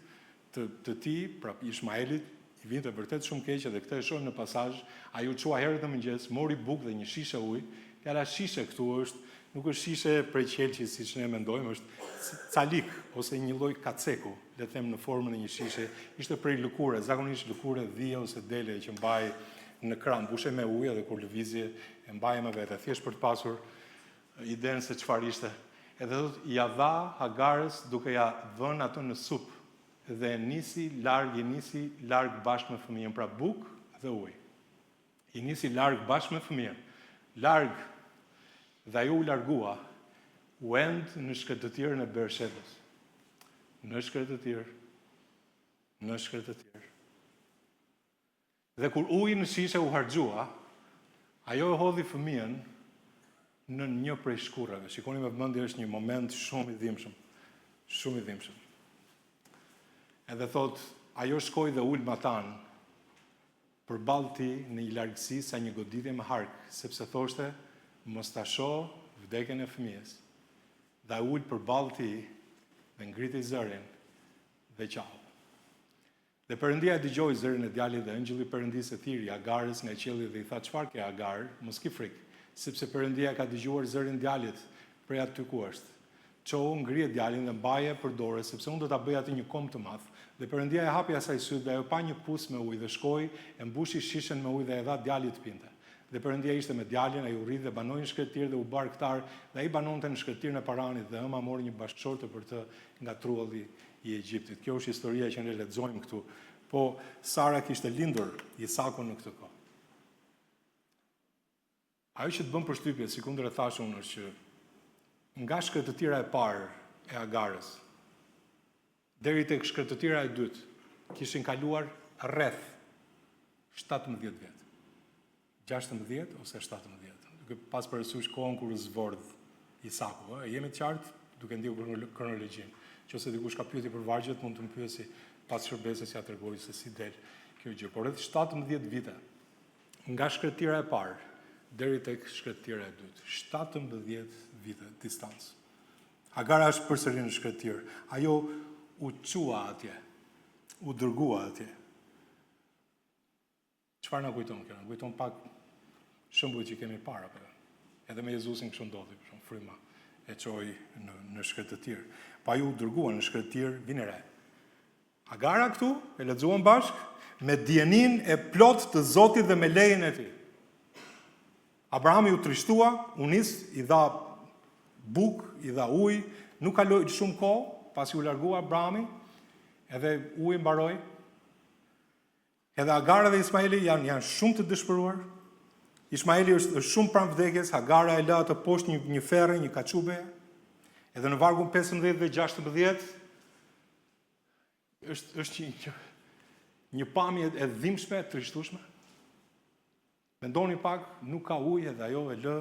të tij, pra Ishmaelit, i vinte vërtet shumë keq, edhe këtë e shohim në pasazh, ai u qua herët në mëngjes, mori bukë dhe një shishe ujë. Fjala shishe këtu është nuk është shishe prej qelçi siç ne mendojmë, është calik ose një lloj kaceku, le të them në formën e një shishe, ishte prej lëkure, zakonisht lëkure dhije ose dele që mbaj në kran, mbushe me ujë dhe kur lëvizje e mbaje me vete, thjesht për të pasur idenë se çfarë ishte. Edhe thot, ja dha Hagarës duke ja vënë ato në supë dhe i nisi larg bashkë me fëmijën, pra bukë dhe ujë. I nisi larg bashkë me fëmijën, larg. Dhe ajo u largua, u endë në shkretëtirën e Bershetës. Në shkretëtirë. Dhe kur uji në shishe u harxhua, ajo e hodhi fëmijën në një prej shkurrave. Shikoni me vëmendje, është një moment shumë i dhimbshëm. Edhe thot, ajo shkoi dhe ul matan përballë tij në një largësi sa një goditje me hark, sepse thoshte, mos ta shoh vdekjen e fëmijës. Dhe ai ul përballë tij dhe ngriti zërin dhe qau. Dhe Perëndia e dëgjoi zërin e djalit dhe ëngjëlli i Perëndisë e thiri Agarës nga qielli dhe i tha, çfarë ke Agar, mos ki frikë, sepse Perëndia ka dëgjuar zërin e djalit prej aty ku është. Çau ngrije djalin dhe mbaje për dorë, sepse unë do ta bëj atë një kom të madh. Dhe Perëndia e hapi asaj syt dhe ajo pa një pus me ujë dhe shkoi e mbushi shishen me ujë dhe e dha djalit të pinte. Dhe Perëndia ishte me djalin, ai u rrit dhe banoi në shkretir dhe u bar këtar, dhe ai banonte në shkretirën e Paranit dhe ëma mori një bashkëshorte për të nga trulli i Egjiptit. Kjo është historia që ne lexojmë këtu. Po Sara kishte lindur Isakun në këtë kohë. Ajo që të bën përshtypje, sikundër e thashë unë, është që nga shkretëtira e parë e Agarës deri tek shkretëtira e dytë kishin kaluar rreth 17 vjet. 16 ose 17. Duke pas parasysh kohën kur u zvordh Isaku, jemi të qartë duke ndjekur kronologjinë. Nëse dikush ka pyetje për vargjet, mund të më pyesi pas shërbesës ja tregoj se si del kjo gjë. Por rreth 17 vite nga shkretira e parë deri tek shkretira e dytë. 17 vite distancë. Agara është përsëri në shkretir. Ajo u qua atje. U dërgua atje. Çfarë na kujton kjo? Na kujton pak shembull që kemi para, edhe me Jezusin kështu ndodhi, për shembull, fryma e çoi në shkretëtir. Pa ju dërguar në shkretëtir vinë re. Agara këtu e lexuam bashk me dijenin e plot të Zotit dhe me lejen e tij. Abrahami u trishtua, u nis, i dha bukë, i dha ujë, nuk kaloi shumë kohë, pasi u largua Abrahami, edhe uji mbaroi. Edhe Agara dhe Ismaili janë shumë të dëshpëruar. Ismaili është shumë pranë vdekjes, Agara e la atë poshtë një ferre, një kaçube. Edhe në vargun 15 dhe 16 është një pamje e dhimbshme, e trishtueshme. Mendoni pak, nuk ka ujë edhe ajo e lë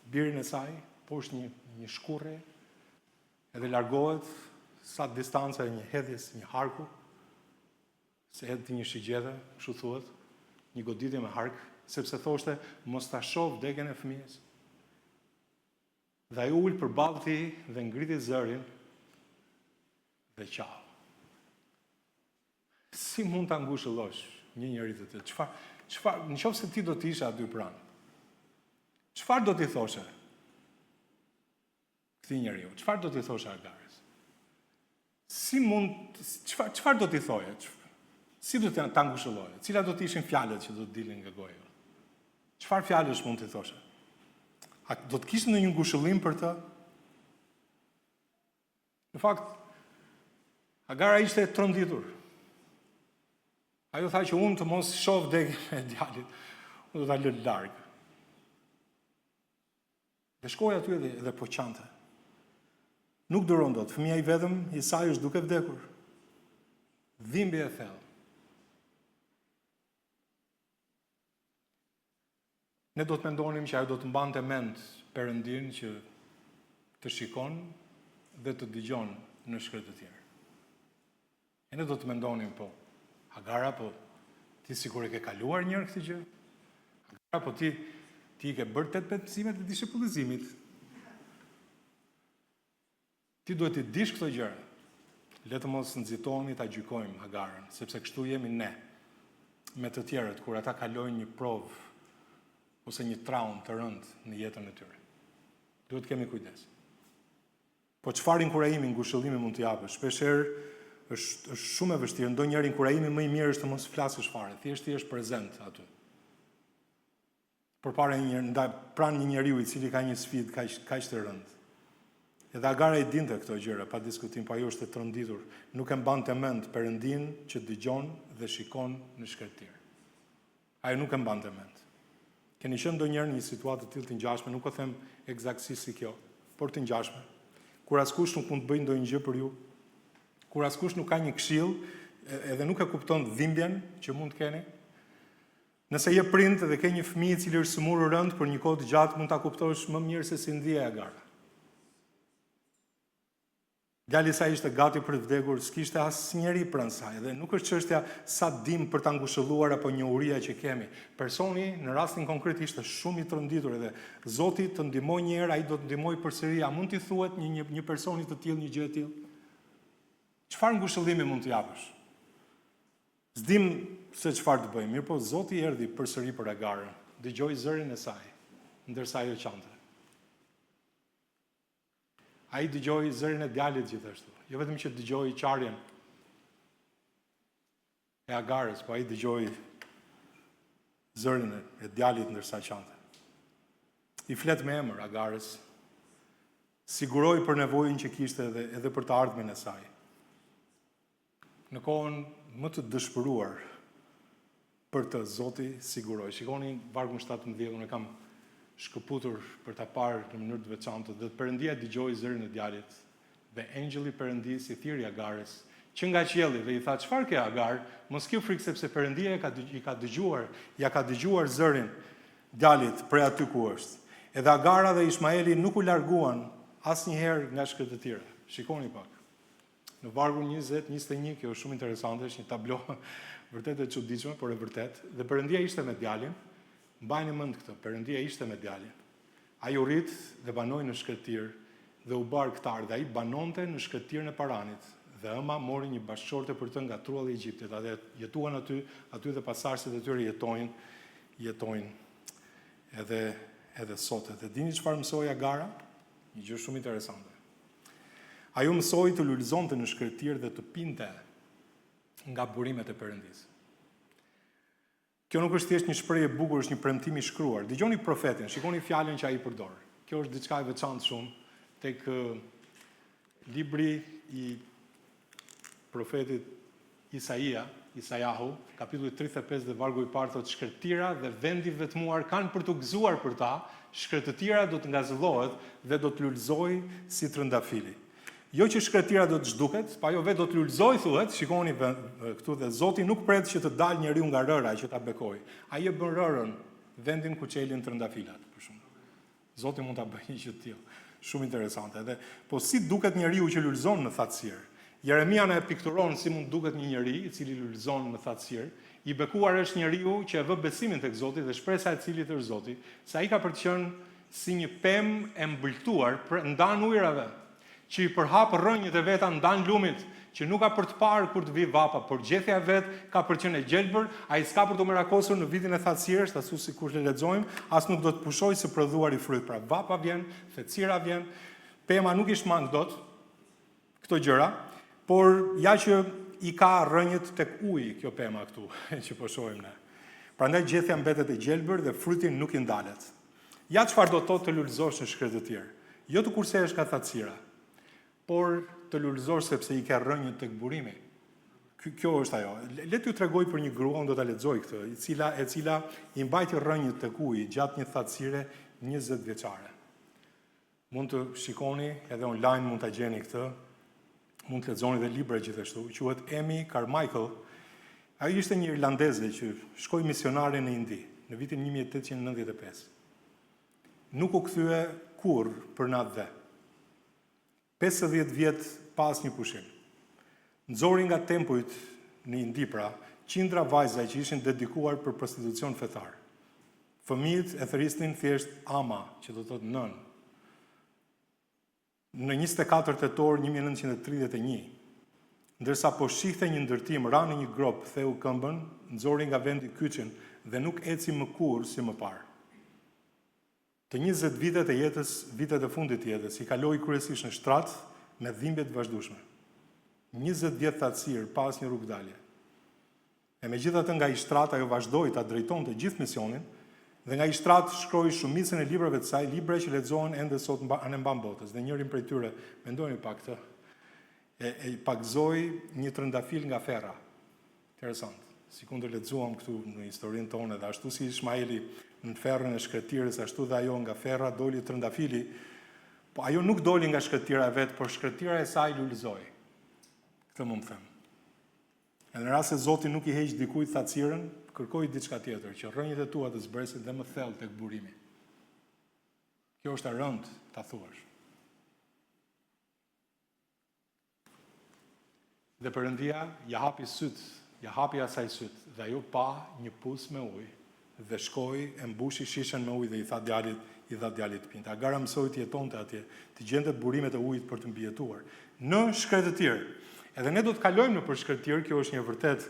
birin e saj poshtë një shkurre, edhe largohet sa distanca e një hedhjes, një harku, se hedh një shigjete, kështu thuhet, një goditje me hark, sepse thoshte mos ta shoh vdekjen e fëmijës. Dhe ai ul përballë tij dhe ngriti zërin dhe qau. Si mund ta ngushëllosh një njerëz të tillë? Çfarë, nëse ti do të ishe aty pranë? Çfarë do t'i thoshe këtij njeriu? Çfarë do t'i thoshe Agarës? Çfarë do t'i thoje? Si do ta ngushëlloje? Cilat do të ishin fjalët që do të dilin nga goja? Çfarë fjalësh mund t'i thoshe? A do të kishte ndonjë ngushëllim për të? Në fakt, Agara ishte tronditur. Ajo tha që unë të mos shoh degën e djalit, unë do ta lë larg. Dhe shkoi aty dhe po qante. Nuk duron dot, fëmia i vetëm i saj është duke vdekur. Dhimbje e thellë. Ne do të mendonim që ajo do të mbante mend Perëndin që të shikon dhe të dëgjon në shkret të tjerë. E ne do të mendonim, po, Agara, po, ti sikur e ke kaluar njërë këtë gjë? Agara, po, ti i ke bërë 8 mësimet e dishipullizimit. Ti duhet të dish këto gjëra. Le të mos nxitohemi ta gjykojmë Agarën, sepse kështu jemi ne me të tjerët kur ata kalojnë një provë ose një traumë të rëndë në jetën e tyre. Duhet të kemi kujdes. Po çfarë inkurajimi, ngushëllimi mund të japësh? Shpeshherë është shumë e vështirë. Ndonjëherë inkurajimi më i mirë është të mos flasësh fare, thjesht ti je prezent aty. Pranë një njeriu i cili ka një sfidë kaq të rëndë. Edhe Agara i dinte këto gjëra, pa diskutim, po ajo është e tronditur, nuk e mbante mend Perëndin që dëgjon dhe shikon në shkretëtir. Ajo nuk e mbante mend. Keni qenë ndonjëherë në një situatë të tillë të ngjashme, nuk e them eksaktësisht si kjo, por të ngjashme, kur askush nuk mund të bëjë ndonjë gjë për ju, kur askush nuk ka një këshill, edhe nuk e kupton dhimbjen që mund të keni. Nëse je prind dhe ke një fëmijë i cili është sëmurë rënd për një kohë të gjatë, mund ta kuptosh më mirë se si ndjej Agara. Djali i saj ishte gati për të vdekur, s'kishte asnjëri pranë saj, dhe nuk është çështja sa dim për ta ngushëlluar apo njohuria që kemi. Personi në rastin konkret ishte shumë i tronditur dhe Zoti të ndihmoj një herë, ai do të ndihmoj përsëri. A mund t'i thuhet një personi të tillë një gjë e tillë? Çfarë ngushëllimi mund të japësh? S'dim se çfarë të bëjmë, mirë po Zoti erdhi përsëri për Agarën, dëgjoi zërin e saj, ndërsa ajo qante. Ai dëgjoi zërin e djalit gjithashtu. Jo vetëm që dëgjoi qarjen e Agarës, po ai dëgjoi zërin e djalit ndërsa qante. I flet me emër Agarës, siguroi për nevojën që kishte edhe për të ardhmen e saj. Në kohën më të dëshpëruar për të, Zoti siguroi. Shikoni vargun 17, unë kam shkëputur për ta parë në mënyrë të veçantë, dhe Perëndia dëgjoi zërin e djalit, dhe engjëlli i Perëndisë i thiri Agarës, që nga qielli, dhe i tha: "Çfarë ke Agar? Mos ke frikë, sepse Perëndia ja ka dëgjuar zërin djalit prej aty ku është." Edhe Agara dhe Ishmaeli nuk u larguan asnjëherë nga shkretëtira. Shikoni pak. Në vargun 20-21, kjo është shumë interesante, është një tablo vërtet e çuditshme, por e vërtet. Dhe Perëndia ishte me djalin. Mbajini mend këtë, Perëndia ishte me djalin. Ai u rrit dhe banoi në shkretir dhe u bar këtar, dhe ai banonte në shkretirën e Paranit. Dhe ëma mori një bashkëshorte për të nga trulli i Egjiptit, dhe jetuan aty dhe pasardhësit e tyre jetojnë edhe sot. Dhe dini çfarë mësoi Agara? Një gjë shumë interesante. Ajo mësoi të lulëzonte në shkretir dhe të pinte nga burimet e Perëndisë. Kjo nuk është thjesht një shprehje e bukur, është një premtim i shkruar. Dëgjoni profetin, shikoni fjalën që ai përdor. Kjo është diçka e veçantë shumë tek libri i profetit Isaiahu, kapitulli 35 dhe vargu i parë, thotë: "Shkretira dhe vendi vetmuar kanë për të gëzuar për ta, shkretëtira do të ngazëllohet dhe do të lulëzojë si trëndafili." Jo që shkretira do të zhduket, pa jo vetë do të lulëzoj, thuhet. Shikoni këtu, dhe Zoti nuk pret që të dalë njeriu nga rëra që ta bekoj. Ai e bën rërën vendin ku çelin trëndafilat, për shembull. Zoti mund ta bëjë një gjë të tillë. Shumë interesante. Edhe po si duket njeriu që lulëzon në thatësirë? Jeremia na e pikturon si mund duket një njeri i cili lulëzon në thatësirë. I bekuar është njeriu që e vë besimin tek Zoti dhe shpresa e cilit është Zoti, se ai ka për të qenë si një pemë e mbëltuar ndan ujrave, që i përhap rrënjët e veta ndan lumit, që nuk ka për të parë kur të vi vapa, por gjetja vet ka për të qenë e gjelbër, ai s'ka për të merakosur në vitin e thatësirës, ashtu sikur e lexojmë, as nuk do të pushojë së prodhuari fryt. Pra vapa vjen, thecira vjen, pema nuk i shmang dot këto gjëra, por ja që i ka rrënjët tek uji kjo pema këtu, që po shohim ne. Prandaj gjetja mbetet e gjelbër dhe fryti nuk i ndalet. Ja çfarë do të thotë të lulëzosh në shkretëtir. Jo të kursehesh nga thatësira, por të lullëzor sepse i ka rënjë tek burimi. Kjo është ajo. Le t'ju tregoj për një grua, unë do ta lexoj këtë, e cila i mbajti rënjët tek uji gjatë një thatësire 20 vjeçare. Mund të shikoni edhe online, mund ta gjeni këtë. Mund të lexoni dhe libra gjithashtu. Quhet Amy Carmichael. Ai ishte një irlandeze që shkoi misionare në Indi në vitin 1895. Nuk u kthye kurrë për natë dhe. 50 vjet pas një pushim. Nxori nga tempujt në Indi pra, qindra vajza që ishin dedikuar për prostitucion fetar. Fëmijët e thërisnin thjesht ama, që do të thotë nën. Në 24 tetor 1931, ndërsa po shihte një ndërtim, ra në një grop, theu këmbën, nxori nga vendi kyçin dhe nuk eci më kurrë si më parë. Të 20 vitet e jetës, vitet e fundit të jetës, i kaloi kryesisht në shtrat me dhimbje të vazhdueshme. 20 vjet thatësirë pas një rrugdalje. E megjithatë nga i shtrat ajo vazhdoi ta drejtonte gjithë misionin dhe nga i shtrat shkroi shumicën e librave të saj, libra që lexohen ende sot në mban botës. Dhe njërin prej tyre, mendojeni pak këtë, e pagzoi një trëndafil nga ferra. Interesant. Sikundër lexuam këtu në historinë tonë, dhe ashtu si Ishmaeli në ferrën e shkretirës, ashtu dhe ajo nga ferra doli trëndafili, po ajo nuk doli nga shkretira e vet, por shkretira e saj lulëzoi. Këtë mund të them. E në rast se Zoti nuk i heq dikujt thatësirën, kërkoj diçka tjetër, që rrënjët e tua të zbresin dhe më thellë tek burimi. Kjo është e rëndë ta thuash. Dhe Perëndia ja hapi syt, ja hapi asaj syt, dhe ajo pa një pus me ujë, dhe shkoi e mbushi shishen me ujë dhe i dha djalit të pinte. Agara mësoi të jetonte atje, të gjente burimet e ujit për të mbijetuar. Në shkretëtir. Edhe ne do të kalojmë në për shkretëtir, kjo është një vërtet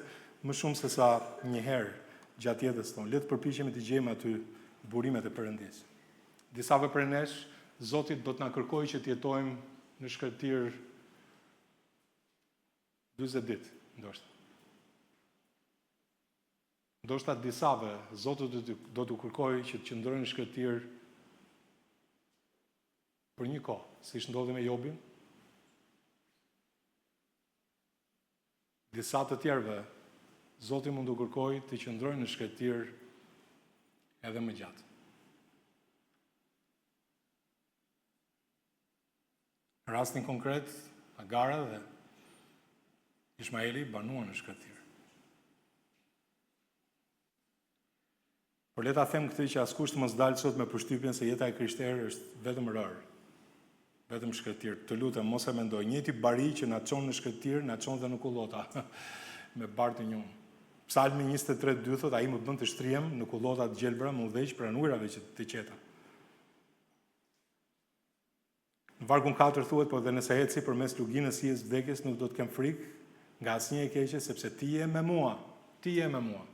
më shumë se sa një herë gjatë jetës tonë. Le të përpiqemi të gjejmë aty burimet e Perëndisë. Disave prej nesh, Zoti do të na kërkojë që të jetojmë në shkretëtir 40 ditë, ndoshta. Ndoshta disave, Zoti do t'u kërkojë që të qëndrojnë në shkretëtir për një kohë, siç ndodhi me Jobin. Disa të tjerëve, Zoti mund t'u kërkojë të qëndrojnë në shkretëtir edhe më gjatë. Në rastin konkret, Agara dhe Ishmaeli banuan në shkretëtir. Por le ta them këtë që askush të mos dalë sot me përshtypjen se jeta e krishterë është vetëm rërë, vetëm shkretëtir. Të lutem, mos e mendoj. Njëti bari që na çon në shkretëtir, na çon dhe në kullota, me barë të njumë. Psalmi 23:2 thot, ai më bën të shtrihem në kullota të gjelbra, më udhëheq pranë ujrave që të qeta. Në vargun 4 thuhet, po dhe nëse eci përmes luginës hijes vdekjes, nuk do të kem frikë nga asnjë e keqe, sepse ti je me mua. Ti je me mua.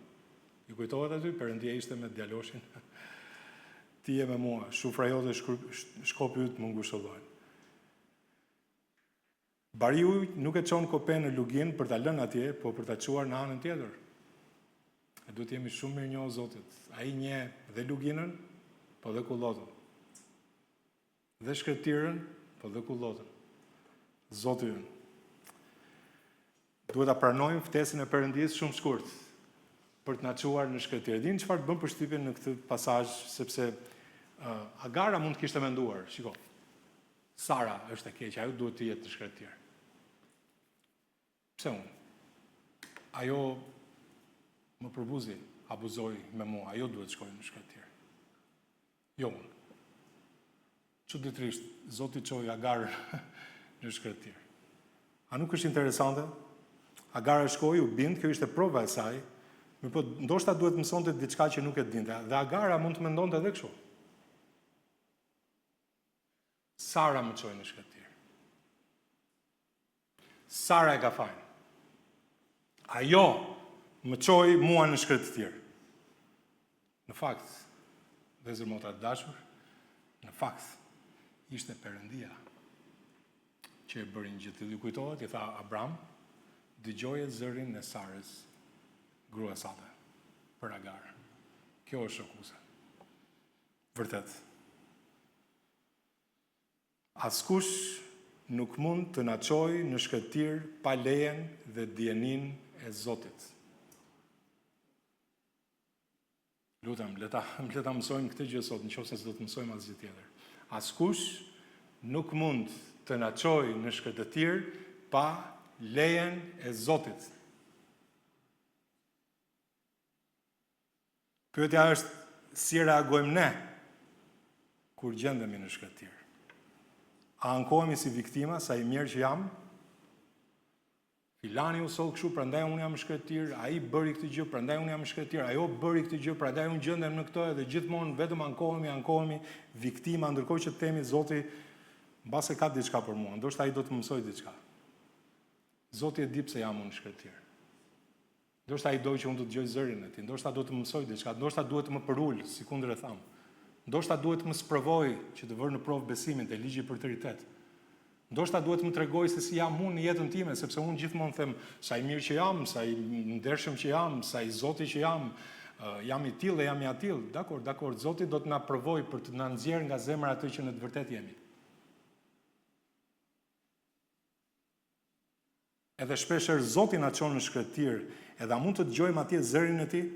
Ju kujtohet aty, Perëndia ishte me djaloshin. Ti je me mua, shufra jote dhe shkopi yt më ngushëllojnë. Bariu nuk e çon kopen në lugin për ta lënë atje, po për ta çuar në anën tjetër. E duhet jemi shumë mirë njohë Zotit. Ai njeh dhe luginën, po dhe kullotën. Dhe shkretirën, po dhe kullotën. Zoti ynë. Duhet ta pranojmë ftesën e Perëndisë shumë shkurt për të na çuar në shkretirë. Dini çfarë bën përshtypjen në këtë pasazh, sepse Agara mund të kishte menduar, shiko. Sara është e keqe, ajo duhet të jetë në shkretirë. Pse unë? Ajo më përbuzi, abuzoi me mua, ajo duhet të shkojë në shkretirë. Jo unë. Çuditërisht, Zoti çoi Agar në shkretirë. A nuk është interesante? Agara shkoi, u bind, kjo ishte prova e saj, po ndoshta duhet mësonte diçka që nuk e dinte. Dhe Agara mund të mendonte edhe kështu. Sara më çoi në shkretirë. Sara e ka fajin. Ajo më çoi mua në shkretëtir. Në fakt, vëllezër motra të dashur, në fakt, ishte Perëndia që e bëri gjithë. Ju kujtohet, i tha Abram, dëgjoje zërin e Sarës, gruas sate, për Agar. Kjo është shokuese. Vërtet. Askush nuk mund të na çojë në shkëtir pa lejen dhe dijenin e Zotit. Lutem, le ta mësojmë këtë gjë sot, nëse do të mësojmë asgjë tjetër. Askush nuk mund të na çojë në shkëtir pa lejen e Zotit. Pyetja është, si reagojmë ne kur gjendemi në shkëtir? A ankohemi si viktima, sa i mirë që jam? Filani u sol kështu, prandaj unë jam në shkëtir, ai bëri këtë gjë, prandaj unë jam në shkëtir, ajo bëri këtë gjë, prandaj unë gjendem në këtë, dhe gjithmonë vetëm ankohemi viktima, ndërkohë që themi Zoti mbase ka diçka për mua, ndoshta ai do të mësoj diçka. Zoti e di pse jam unë në shkëtir. Ndoshta ai do që unë të dëgjoj zërin e tij, ndoshta do të mësoj diçka, ndoshta duhet të më përul, sikundër e tham. Ndoshta duhet të më sprovoj që të vër në provë besimin te ligji për të ritet. Ndoshta duhet të më tregoj se si jam unë në jetën time, sepse unë gjithmonë them sa i mirë që jam, sa i ndershëm që jam, sa i Zoti që jam i tillë dhe jam i atill. Dakor, Zoti do të na provoj për të na nxjerrë nga zemra atë që në të vërtetë jemi. Edhe shpeshherë Zoti na çon në shkëtir, edhe a mund të dëgjojmë atje zërin e tij?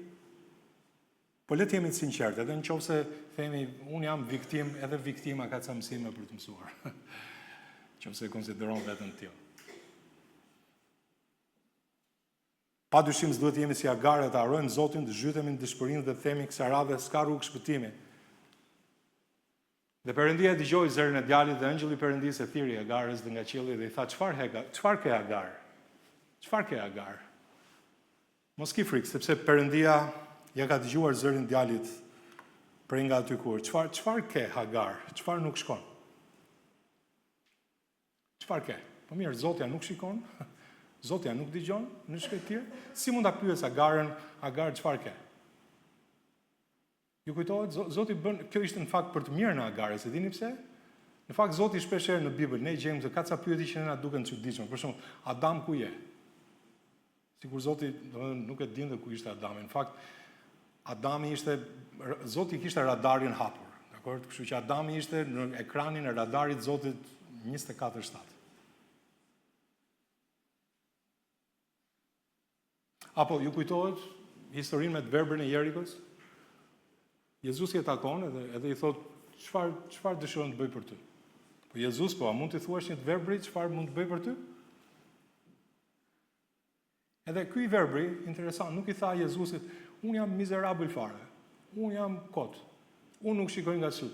Po le të jemi të sinqertë, edhe nëse themi unë jam viktim, edhe viktima ka ca mësime për të mësuar. Nëse konsideron veten tillë. Padyshim s'duhet të jemi si Agar, të harrojmë Zotin, të zhytemi në dëshpërinë dhe themi kësaj radhe s'ka rrugë shpëtimi. Dhe Perëndia dëgjoi zërin e djalit dhe angjëlli i Perëndisë e thiri Agarës dhe nga qielli dhe i tha: "Çfarë ke Agar? Çfarë ke Agar? Mos ki frikë, sepse Perëndia ja ka dëgjuar zërin e djalit prej nga aty kur. Çfarë ke Agar? Çfarë nuk shkon? Çfarë ke? Po mirë, Zotja nuk shikon? Zotja nuk dëgjon në shkëtir? Si mund ta pyes Agarën, Agar çfarë ke?" Ju kujtohet, Zoti bën, kjo ishte në fakt për të mirën e Agarës, e dini pse? Në fakt Zoti shpeshherë në Bibël ne gjejmë se ka ca pyetje që na duken çuditshme. Për shembull, Adam ku je? Sikur Zoti nuk e dinte ku ishte Adami. Në fakt Adami ishte, Zoti kishte radarin hapur, dakor? Kështu që Adami ishte në ekranin e radarit Zotit 24/7. Apo ju kujtohet historinë me të verbrin e Jerikos? Jezusi e takon edhe I thot, çfarë dëshiron të bëj për ty? Po Jezus, a mund t'i thuash një të verbrit çfarë mund të bëj për ty? Edhe ky verbri, interesant, nuk I tha Jezusit, unë jam mizerabël fare, unë jam kot, unë nuk shikoj nga syt,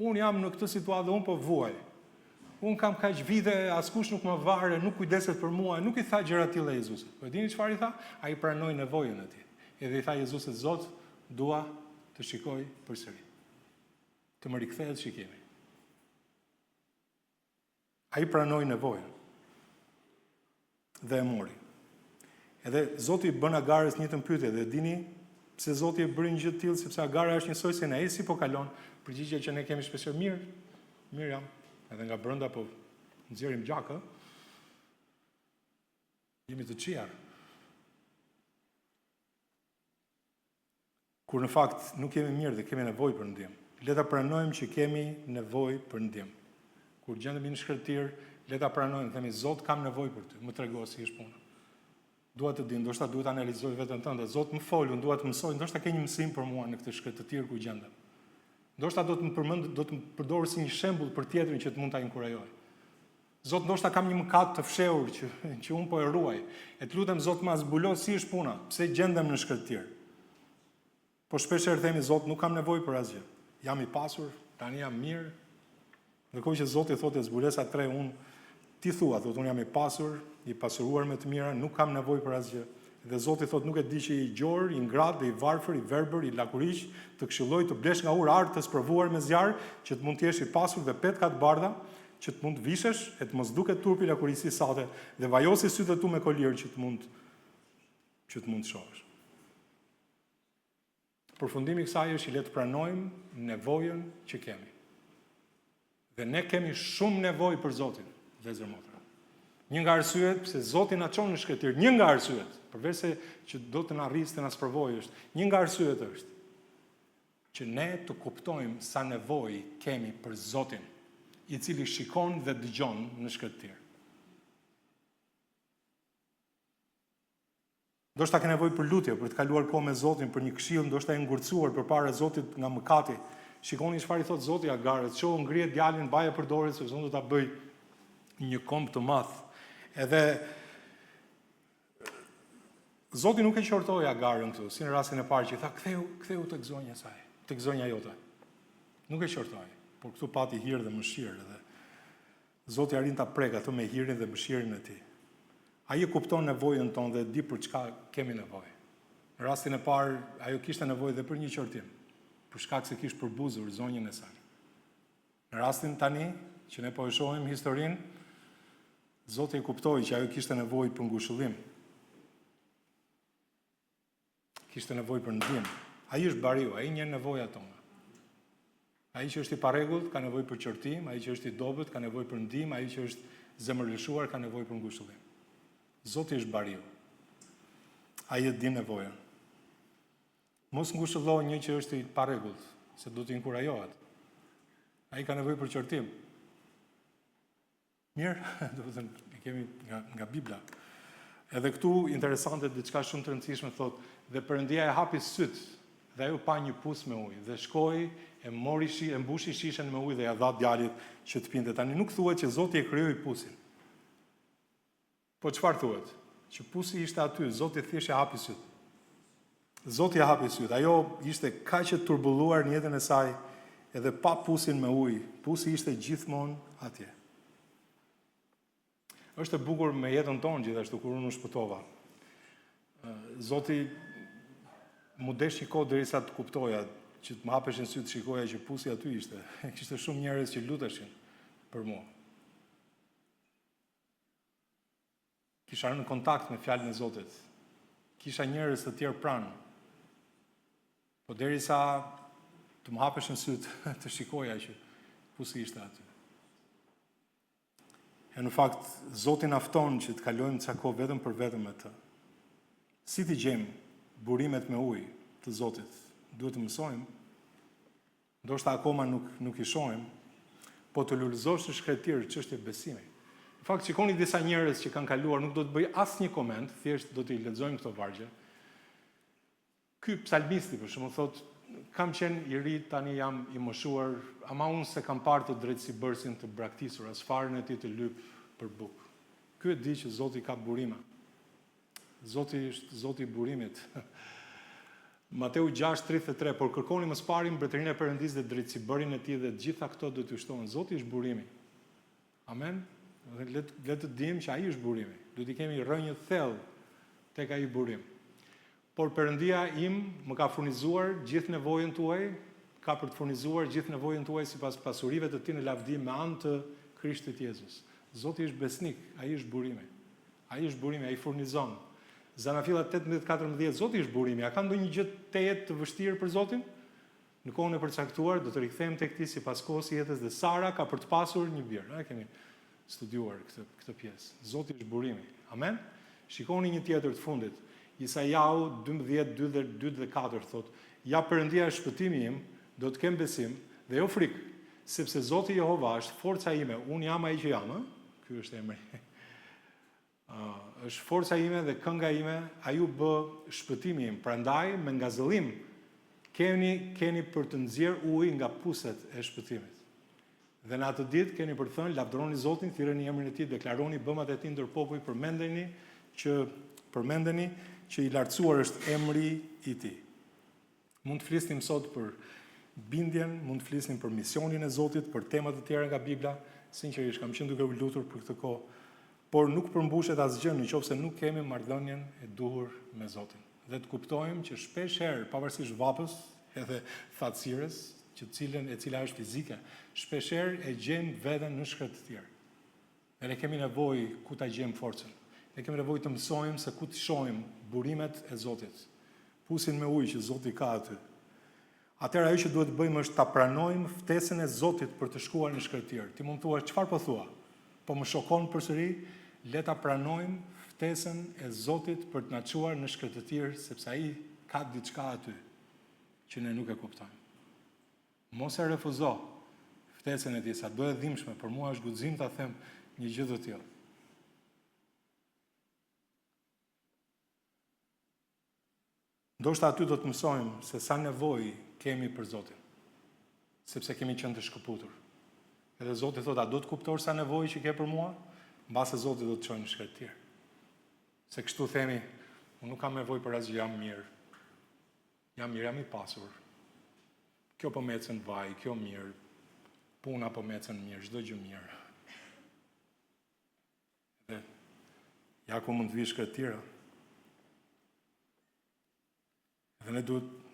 unë jam në këtë situatë dhe unë po vuaj, unë kam kaq vite, askush nuk më vare, nuk kujdeset për mua, nuk I tha gjëra të tilla Jezusit. Po dini çfarë I tha? Ai pranoi nevojën e tij. Edhe I tha Jezusit, Zot, dua të shikoj përsëri. Të më rikthehet shikimi. Ai pranoi nevojën. Dhe e mori. Edhe Zoti bën Agarës një të pyetje dhe dini pse Zoti e bëri një gjë të tillë, sepse Agara është njësoj si ne, ai si po kalon, përgjigjja që ne kemi shpeshherë mirë jam, edhe nga brenda po nxjerrim gjakë. Jemi të qiar. Kur në fakt nuk jemi mirë dhe kemi nevojë për ndihmë. Le ta pranojmë që kemi nevojë për ndihmë. Kur gjendemi në shkëtir, le ta pranojmë, themi Zot, kam nevojë për ty, më trego si është puna. Dua të di, ndoshta duhet ta analizoj veten tënde. Zot, më fol, unë dua të mësoj, ndoshta ke një mësim për mua në këtë shkëtir ku gjendem. Ndoshta do të më përdor si një shembull për tjetrin që të mund ta inkurajoj. Zot, ndoshta kam një mëkat të fshehur që unë po e ruaj. E të lutem Zot, ma zbulo si është puna, pse gjendem në shkëtir. Po shpeshherë themi Zot, nuk kam nevojë për asgjë. Jam I pasur, tani jam mirë. Ndërkohë që Zoti thotë zbulesa 3, ti thua, thotë unë jam I pasur, I pasuruar me të mira, nuk kam nevojë për asgjë. Dhe Zoti thotë nuk e di që I gjor, I ngrat, I varfër, I verbër, I lakuriq, të këshilloj të blesh nga ur art të sprovuar me zjarr, që të mund të jesh I pasur dhe petka të bardha, që të mund të vishesh, e të mos duket turpi lakurisi sate, dhe vajosi sytë tu me kolir që të mund të shohësh. Përfundimi I kësaj është I le të pranojmë nevojën që kemi. Dhe ne kemi shumë nevojë për Zotin, vëllezër motra. Një nga arsyet pse Zoti na çon në shkëtir, një nga arsyet, përveç se që do të na rrisë të na sprovojë është, një nga arsyet është që ne të kuptojmë sa nevojë kemi për Zotin. i cili shikon dhe dëgjon në shkretëtir. Ndoshta ke nevojë për lutje, për të kaluar kohë me Zotin, për një këshill ndoshta e ngurcuar përpara Zotit nga mëkati. Shikoni çfarë i thot Zoti Agarit, "Çohu ngrihet djalin, baje për dorë, sepse unë do ta bëj një komb të madh." Edhe Zoti nuk e qortoi Agarin këtu, si në rastin e parë që i tha, "Ktheu tek zonja e saj, tek zonja jote." Nuk e qortoi, por këtu pati hir dhe mëshirë dhe Zoti arrin ta prek atë me hirin dhe mëshirën e tij. Ai e kupton nevojën tonë dhe di për çka kemi nevojë. Në rastin e parë, ajo kishte nevojë dhe për një qortim, për shkak se kishte përbuzur zonjën e saj. Në rastin tani që ne po e shohim historinë, Zoti e kuptoi që ajo kishte nevojë për ngushëllim. Kishte nevojë për ndihmë. Ai është bariu, ai njeh nevojat tona. Ai që është i parregullt ka nevojë për qortim, ai që është i dobët ka nevojë për ndihmë, ai që është zemërlëshuar ka nevojë për ngushëllim. Zoti është bariu. Ai e din nevojën. Mos ngushëllo një që është i parregullt, se do të inkurajohet. Ai ka nevojë për qortim. Mirë, do të thënë, e kemi nga Bibla. Edhe këtu interesante diçka shumë të rëndësishme thotë, dhe Perëndia e hapi syt dhe ajo pa një pus me ujë dhe shkoi e mbushi shishen me ujë dhe ja dha djalit që të pinte. Tani nuk thuhet që Zoti e krijoi pusin. Po çfarë thuhet? Që pusi ishte aty, Zoti thjesht e hapi syt. Zoti e hapi syt. Ajo ishte kaq e turbulluar në jetën e saj, edhe pa pusin me ujë. Pusi ishte gjithmonë atje. Është e bukur me jetën tonë gjithashtu kur unë u shpëtova. Zoti mu desh një kohë derisa të kuptoja, që të më hapeshin sy të shikoja që pusi aty ishte. Kishte shumë njerëz që luteshin për mua. Kisha në kontakt me fjalën e Zotit. Kisha njerëz të tjerë pranë. Po derisa të më hapeshin syt të shikoja që pusi ishte aty. E në fakt, Zoti na fton që të kalojmë ca kohë vetëm për vetëm me të. Si t'i gjejmë burimet me ujë të Zotit? Duhet të mësojmë. Ndoshta akoma nuk i shohim, po të lulëzosh në shkretir çështje besimi. Në fakt, shikoni disa njerëz që kanë kaluar, nuk do të bëj asnjë koment, thjesht do t'i lexojmë këto vargje. Ky psalmisti për shembull thotë, kam qenë i ri, tani jam i moshuar, ama unë se kam parë të drejtë si bërsin të braktisur, as farën e tij të lyp për bukë. Ky e di që Zoti ka burime. Zoti është Zoti i burimit. Mateu 6:33, por kërkoni më së pari mbretërinë e Perëndisë dhe drejtësibërinë e tij dhe të gjitha këto do t'ju shtohen. Zoti është burimi. Amen. Le të dimë që ai është burimi. Duhet i kemi rrënjë thellë tek ai burim. Por Perëndia im më ka furnizuar gjithë nevojën tuaj, ka për të furnizuar gjithë nevojën tuaj sipas pasurive të tij në lavdi me anë të Krishtit Jezus. Zoti është besnik, ai është burimi. Ai është burimi, ai furnizon. Zanafilla 18:14, Zoti është burimi. A ka ndonjë gjë të jetë të vështirë për Zotin? Në kohën e përcaktuar do të rikthehemi tek ti sipas kohës së jetës dhe Sara ka për të pasur një birë. Ne kemi studiuar këtë pjesë. Zoti është burimi. Amen. Shikoni një tjetër të fundit. Isaiau 12:2 dhe 4 thotë, ja Perëndia është shpëtimi im, do të kem besim dhe jo frikë, sepse Zoti Jehova është forca ime, unë jam ai që jam, ky është emri. Është forca ime dhe kënga ime, ai u bë shpëtimi im. Prandaj me ngazëllim keni për të nxjerr ujë nga puset e shpëtimit. Dhe në atë ditë keni për të thënë, lavdëroni Zotin, thirreni emrin e tij, deklaroni bëmat e tij ndër popull, përmendeni që i lartësuar është emri i tij. Mund të flisnim sot për bindjen, mund të flisnim për misionin e Zotit, për tema të tjera nga Bibla, sinqerisht kam qenë duke u lutur për këtë kohë, por nuk përmbushet asgjë nëse nuk kemi marrëdhënien e duhur me Zotin. Dhe të kuptojmë që shpesh herë, pavarësisht vapës edhe thatësirës, e cila është fizike, shpesh herë e gjejmë veten në shkretëtir. Ne kemi nevojë ku ta gjejmë forcën. Ne kemi nevojë të mësojmë se ku të shohim burimet e Zotit. Pusin me ujë që Zoti ka aty. Atëherë ajo që duhet të bëjmë është ta pranojmë ftesën e Zotit për të shkuar në shkretir. Ti mund të thuash, çfarë po thua? Po më shokon përsëri, le ta pranojmë ftesën e Zotit për të na çuar në shkretëtir, sepse ai ka diçka aty që ne nuk e kuptojmë. Mos e refuzo ftesën e tij, sa do e dhimbshme, për mua është guxim ta them një gjë të tillë. Ndoshta aty do të mësojmë se sa nevojë kemi për Zotin, sepse kemi qenë të shkëputur. Edhe Zoti thotë, a do të kuptosh sa nevojë që ke për mua? Mbase Zoti do të çojë në shkëtir. Se kështu themi, unë nuk kam nevojë për asgjë, jam mirë. Jam mirë, jam i pasur. Kjo po mecën vaj, kjo mirë. Puna po mecën mirë, çdo gjë mirë. Dhe ja ku mund të vi shkëtira. Dhe ne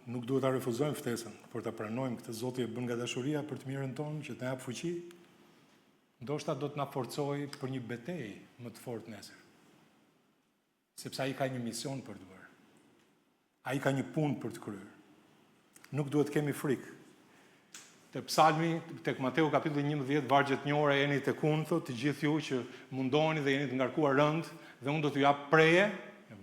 nuk duhet ta refuzojmë ftesën, por ta pranojmë këtë Zoti e bën nga dashuria për të mirën tonë, që të na jap fuqi. Ndoshta do të na forcojë për një betejë më të fortë nesër. Sepse ai ka një mision për të bërë. Ai ka një punë për të kryer. Nuk duhet kemi frikë. Te Psalmi, tek Mateu kapitulli 11, vargjet 1 jeni tek unë, thotë, të gjithë ju që mundoni dhe jeni të ngarkuar rënd, dhe unë do t'ju jap preje,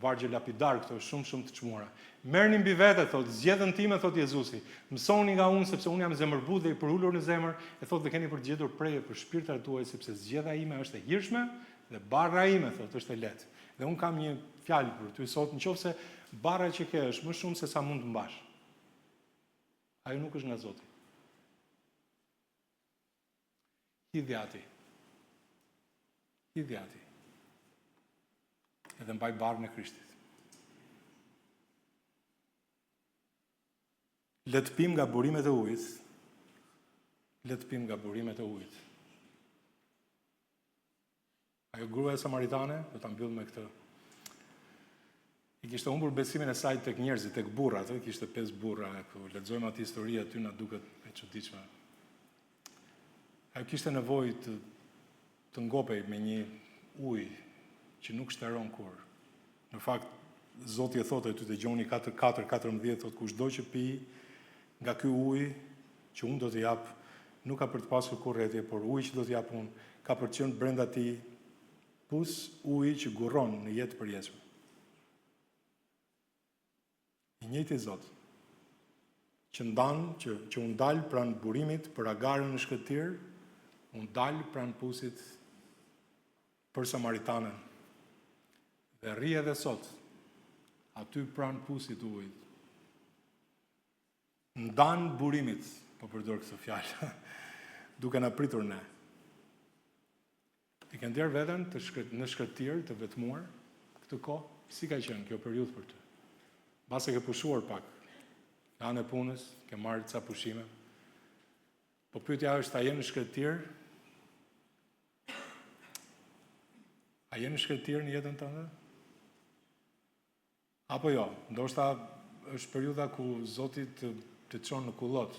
vargje lapidar këto, shumë të çmuara. Merrni mbi vete, thotë, zgjedhën time, thotë Jezusi. Mësoni nga unë, sepse unë jam zemërbut dhe i përulur në zemër, e thotë dhe keni për të gjetur preje për shpirtrat tuaj, sepse zgjedhja ime është e hirshme dhe barra ime, thotë, është e lehtë. Dhe unë kam një fjalë për ty sot, nëse barra që ke është më shumë se sa mund të mbash. Ajo nuk është nga Zoti. Hidhjati. Edhe mbaj barën e Krishtit. Le të pim nga burimet e ujit. Ajo gruaja samaritane, do ta mbyll me këtë. I kishte humbur besimin e saj tek njerëzit, tek burrat, kishte 5 burra, ku lexojmë atë histori aty na duket e çuditshme. Ajo kishte nevojë të ngopej me një ujë që nuk shteron kur. Në fakt, Zoti e thotë aty te Gjoni 4:14, thotë kushdo që pi nga ky ujë që unë do t'i jap, nuk ka për të pasur kurrëtie, por uji që do t'i jap unë ka për të qenë brenda tij pus uji që gurron në jetë përjetshme. I njëjti Zot që unë dal pranë burimit për agarën në shkëtir, unë dal pranë pusit për samaritanën. Dhe rri edhe sot aty pranë pusit ujit. Ndan burimit, po përdor këtë fjalë, duke na pritur ne. Ti ke nder veten në shkëtir, të vetmuar këtë kohë, si ka qenë kjo periudhë për ty? Mbase ke pushuar pak, në anë e punës, ke marrë ca pushime. Po pyetja është, a je në shkëtir? A je në shkëtir në jetën tënde? Apo jo, ndoshta është periudha ku Zoti të çon në kullot,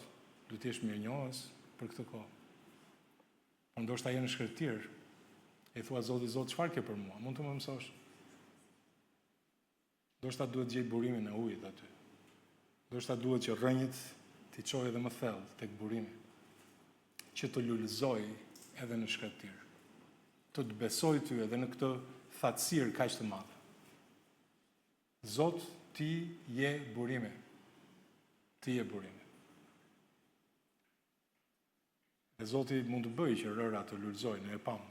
do të jesh mirënjohës për këtë kohë. Po ndoshta je në shkëtir, e thua Zoti, çfarë ke për mua? Mund të më mësosh? Ndoshta duhet gjej burimin e ujit aty. Ndoshta duhet që rrënjët t'i çojë edhe më thellë tek burimi, që të lulëzoj edhe në shkëtir, të të besoj ty edhe në këtë thatësirë kaq të madhe. Zot, ti je burimi. Ti je burimi. Dhe Zoti mund të bëjë që rëra të lulëzojnë, ne e pam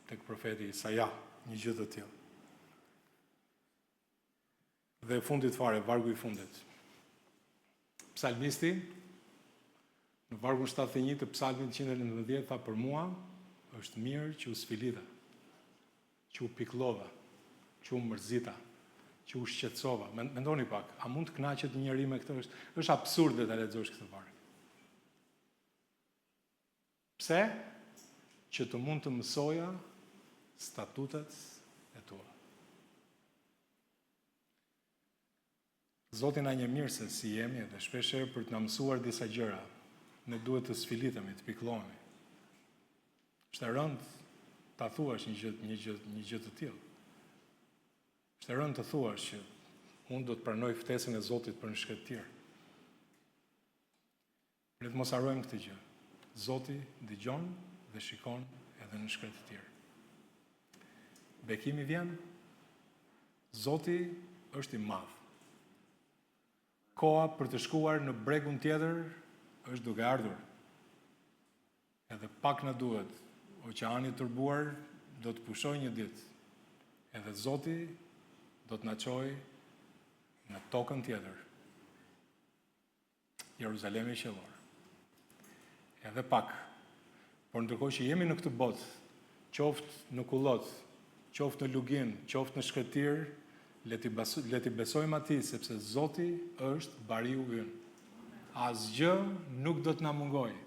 tek profeti Isaia, një gjë të tillë. Dhe fundit fare, vargu i fundit. Psalmisti, në vargun 71 të Psalmit 119, tha, për mua është mirë që u sfilida, që u pikllova, që u mërzita, që u shqetësova. Mendoni pak, a mund të kënaqet një njeri me këtë? Është absurde ta lexosh këtë varg. Pse? Që të mund të mësoja statutet e tua. Zoti na një mirë se si jemi dhe shpeshherë për të na mësuar disa gjëra, ne duhet të sfilitemi, të pikëllohemi. Është e rëndë ta thuash një gjë të tillë. Është e rëndë të thuash që unë do të pranoj ftesën e Zotit për në shkëtir. Le të mos harrojmë këtë gjë. Zoti dëgjon dhe shikon edhe në shkëtir. Bekimi vjen. Zoti është i madh. Koha për të shkuar në bregun tjetër është duke ardhur. Edhe pak na duhet, oqeani i turbuar do të pushoj një ditë. Edhe Zoti do të na çojë në tokën tjetër. Jeruzalemi qiellor. Edhe pak. Por ndërkohë që jemi në këtë botë, qoftë në kullot, qoftë në lugin, qoftë në shkretir, le ti besojmë atij sepse Zoti është bariu ynë. Asgjë nuk do të na mungojë.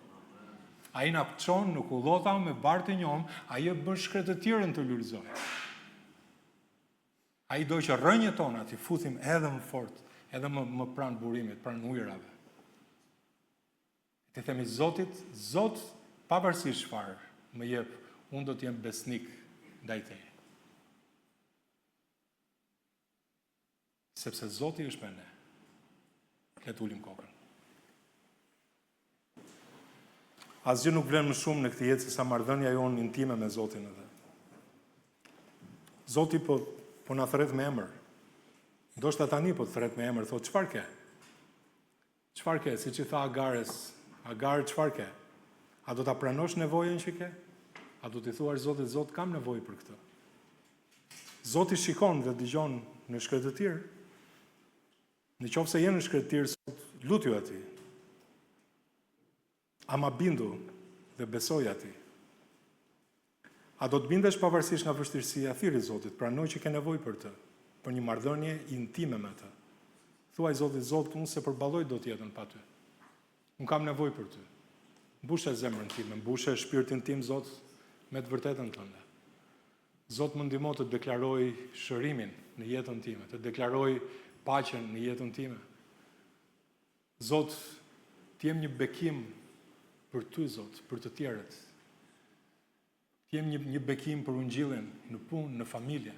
Ai na çon në kullota me bartë e njom, ai e bën shkretëtirën të lulëzojë. Ai do që rrënjët tona t'i futim edhe më fort, edhe më pranë burimit, pranë ujrave. Të themi Zotit, Zot, pavarësisht çfarë më jep, unë do të jem besnik ndaj teje. Sepse Zoti është me ne. Le të ulim kokën. Asgjë nuk vlen më shumë në këtë jetë se sa marrëdhënia jonë intime me Zotin edhe. Zoti po na thret me emër. Ndoshta tani po të thret me emër, thotë çfarë ke? Çfarë ke? Siç i tha Agares, Agar, çfarë ke? A do ta pranosh nevojën që ke? A do t'i thuash Zotit, Zot, kam nevojë për këtë? Zoti shikon dhe dëgjon në shkretëtir. Në qoftë se je në shkretëtir, lutju atij. Ama bindu dhe besoj atij. A do të bindesh pavarësisht nga vështirësia, thirrë Zotit, pranoj që ke nevojë për të, për një marrëdhënie intime me të. Thuaj Zotit, Zot, unë se përballoj dot jetën pa ty. Unë kam nevojë për ty. Mbushe zemrën time, mbushe shpirtin tim, Zot, me të vërtetën tënde. Zot, më ndihmo të deklaroj shërimin në jetën time, të deklaroj paqen në jetën time. Zot, të jem një bekim për ty, Zot, për të tjerët. Të jem një bekim për ungjillin në punë, në familje.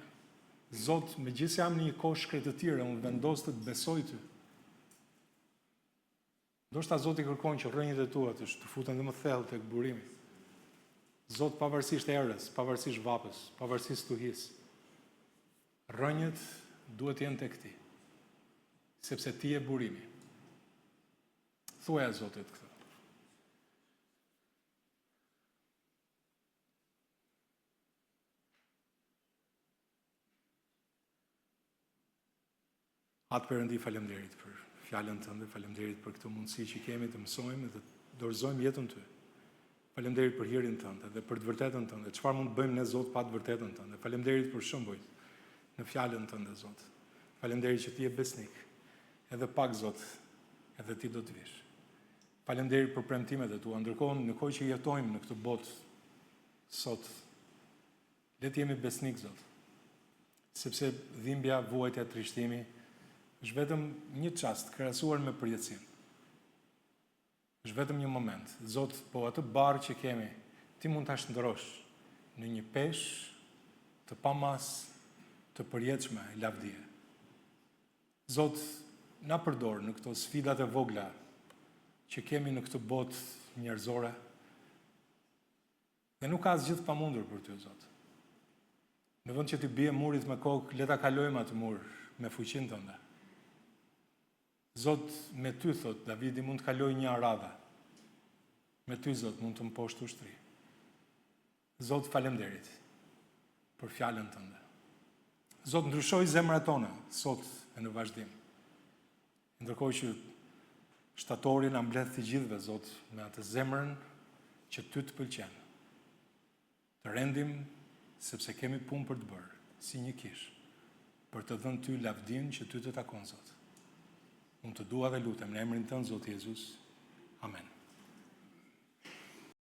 Zot, megjithëse jam në një kohë shkretëtire, unë vendos të besoj ty. Ndoshta Zoti kërkon që rrënjët e tua të futen dhe më thellë tek burimi. Zot, pavarësisht erës, pavarësisht vapës, pavarësisht tuhis, rrënjët duhet të jenë tek ti, sepse ti je burimi. Thuaja Zotit këtë. Atë Perëndi, faleminderit për fjalën tënde, faleminderit për këtë mundësi që kemi të mësojmë dhe të dorëzojmë jetën ty. Faleminderit për hirin tënde dhe për të vërtetën tënde. Çfarë mund të bëjmë ne, Zot, pa të vërtetën tënde? Faleminderit për shembujt në fjalën tënde, Zot. Faleminderit që ti je besnik. Edhe pak, Zot, edhe ti do të vish. Faleminderit për premtimet e tua. Ndërkohë, në kohë që jetojmë në këtë botë sot, le të jemi besnik, Zot. Sepse dhimbja, vuajtja, trishtimi është vetëm një çast krahasuar me përjetësinë. Është vetëm një moment. Zot, po atë barë që kemi, ti mund ta shndrosh në një peshë të pamas, të përjetshme, lavdie. Zot, na përdor në këto sfidat e vogla që kemi në këtë botë njerëzore. Dhe nuk ka asgjë të pamundur për ty, Zot. Në vend që ti bie murit me kokë, le ta kalojmë atë mur me fuqinë tënde. Zot, me ty, thot, Davidi mund të kaloj një aradha. Me ty, Zot, mund të mposhtë ushtri. Zot, faleminderit për fjalën tënde. Zot, ndryshoj zemrat tona sot e në vazhdim. Ndërkohë që shtatori na mbledh të gjithëve, Zot, me atë zemrën që ty të pëlqen. Të rendim sepse kemi punë për të bërë, si një kish, për të dhënë ty lavdinë që ty të takon, Zot. Unë të dua dhe lutem në emrin tënd, Zot Jezus,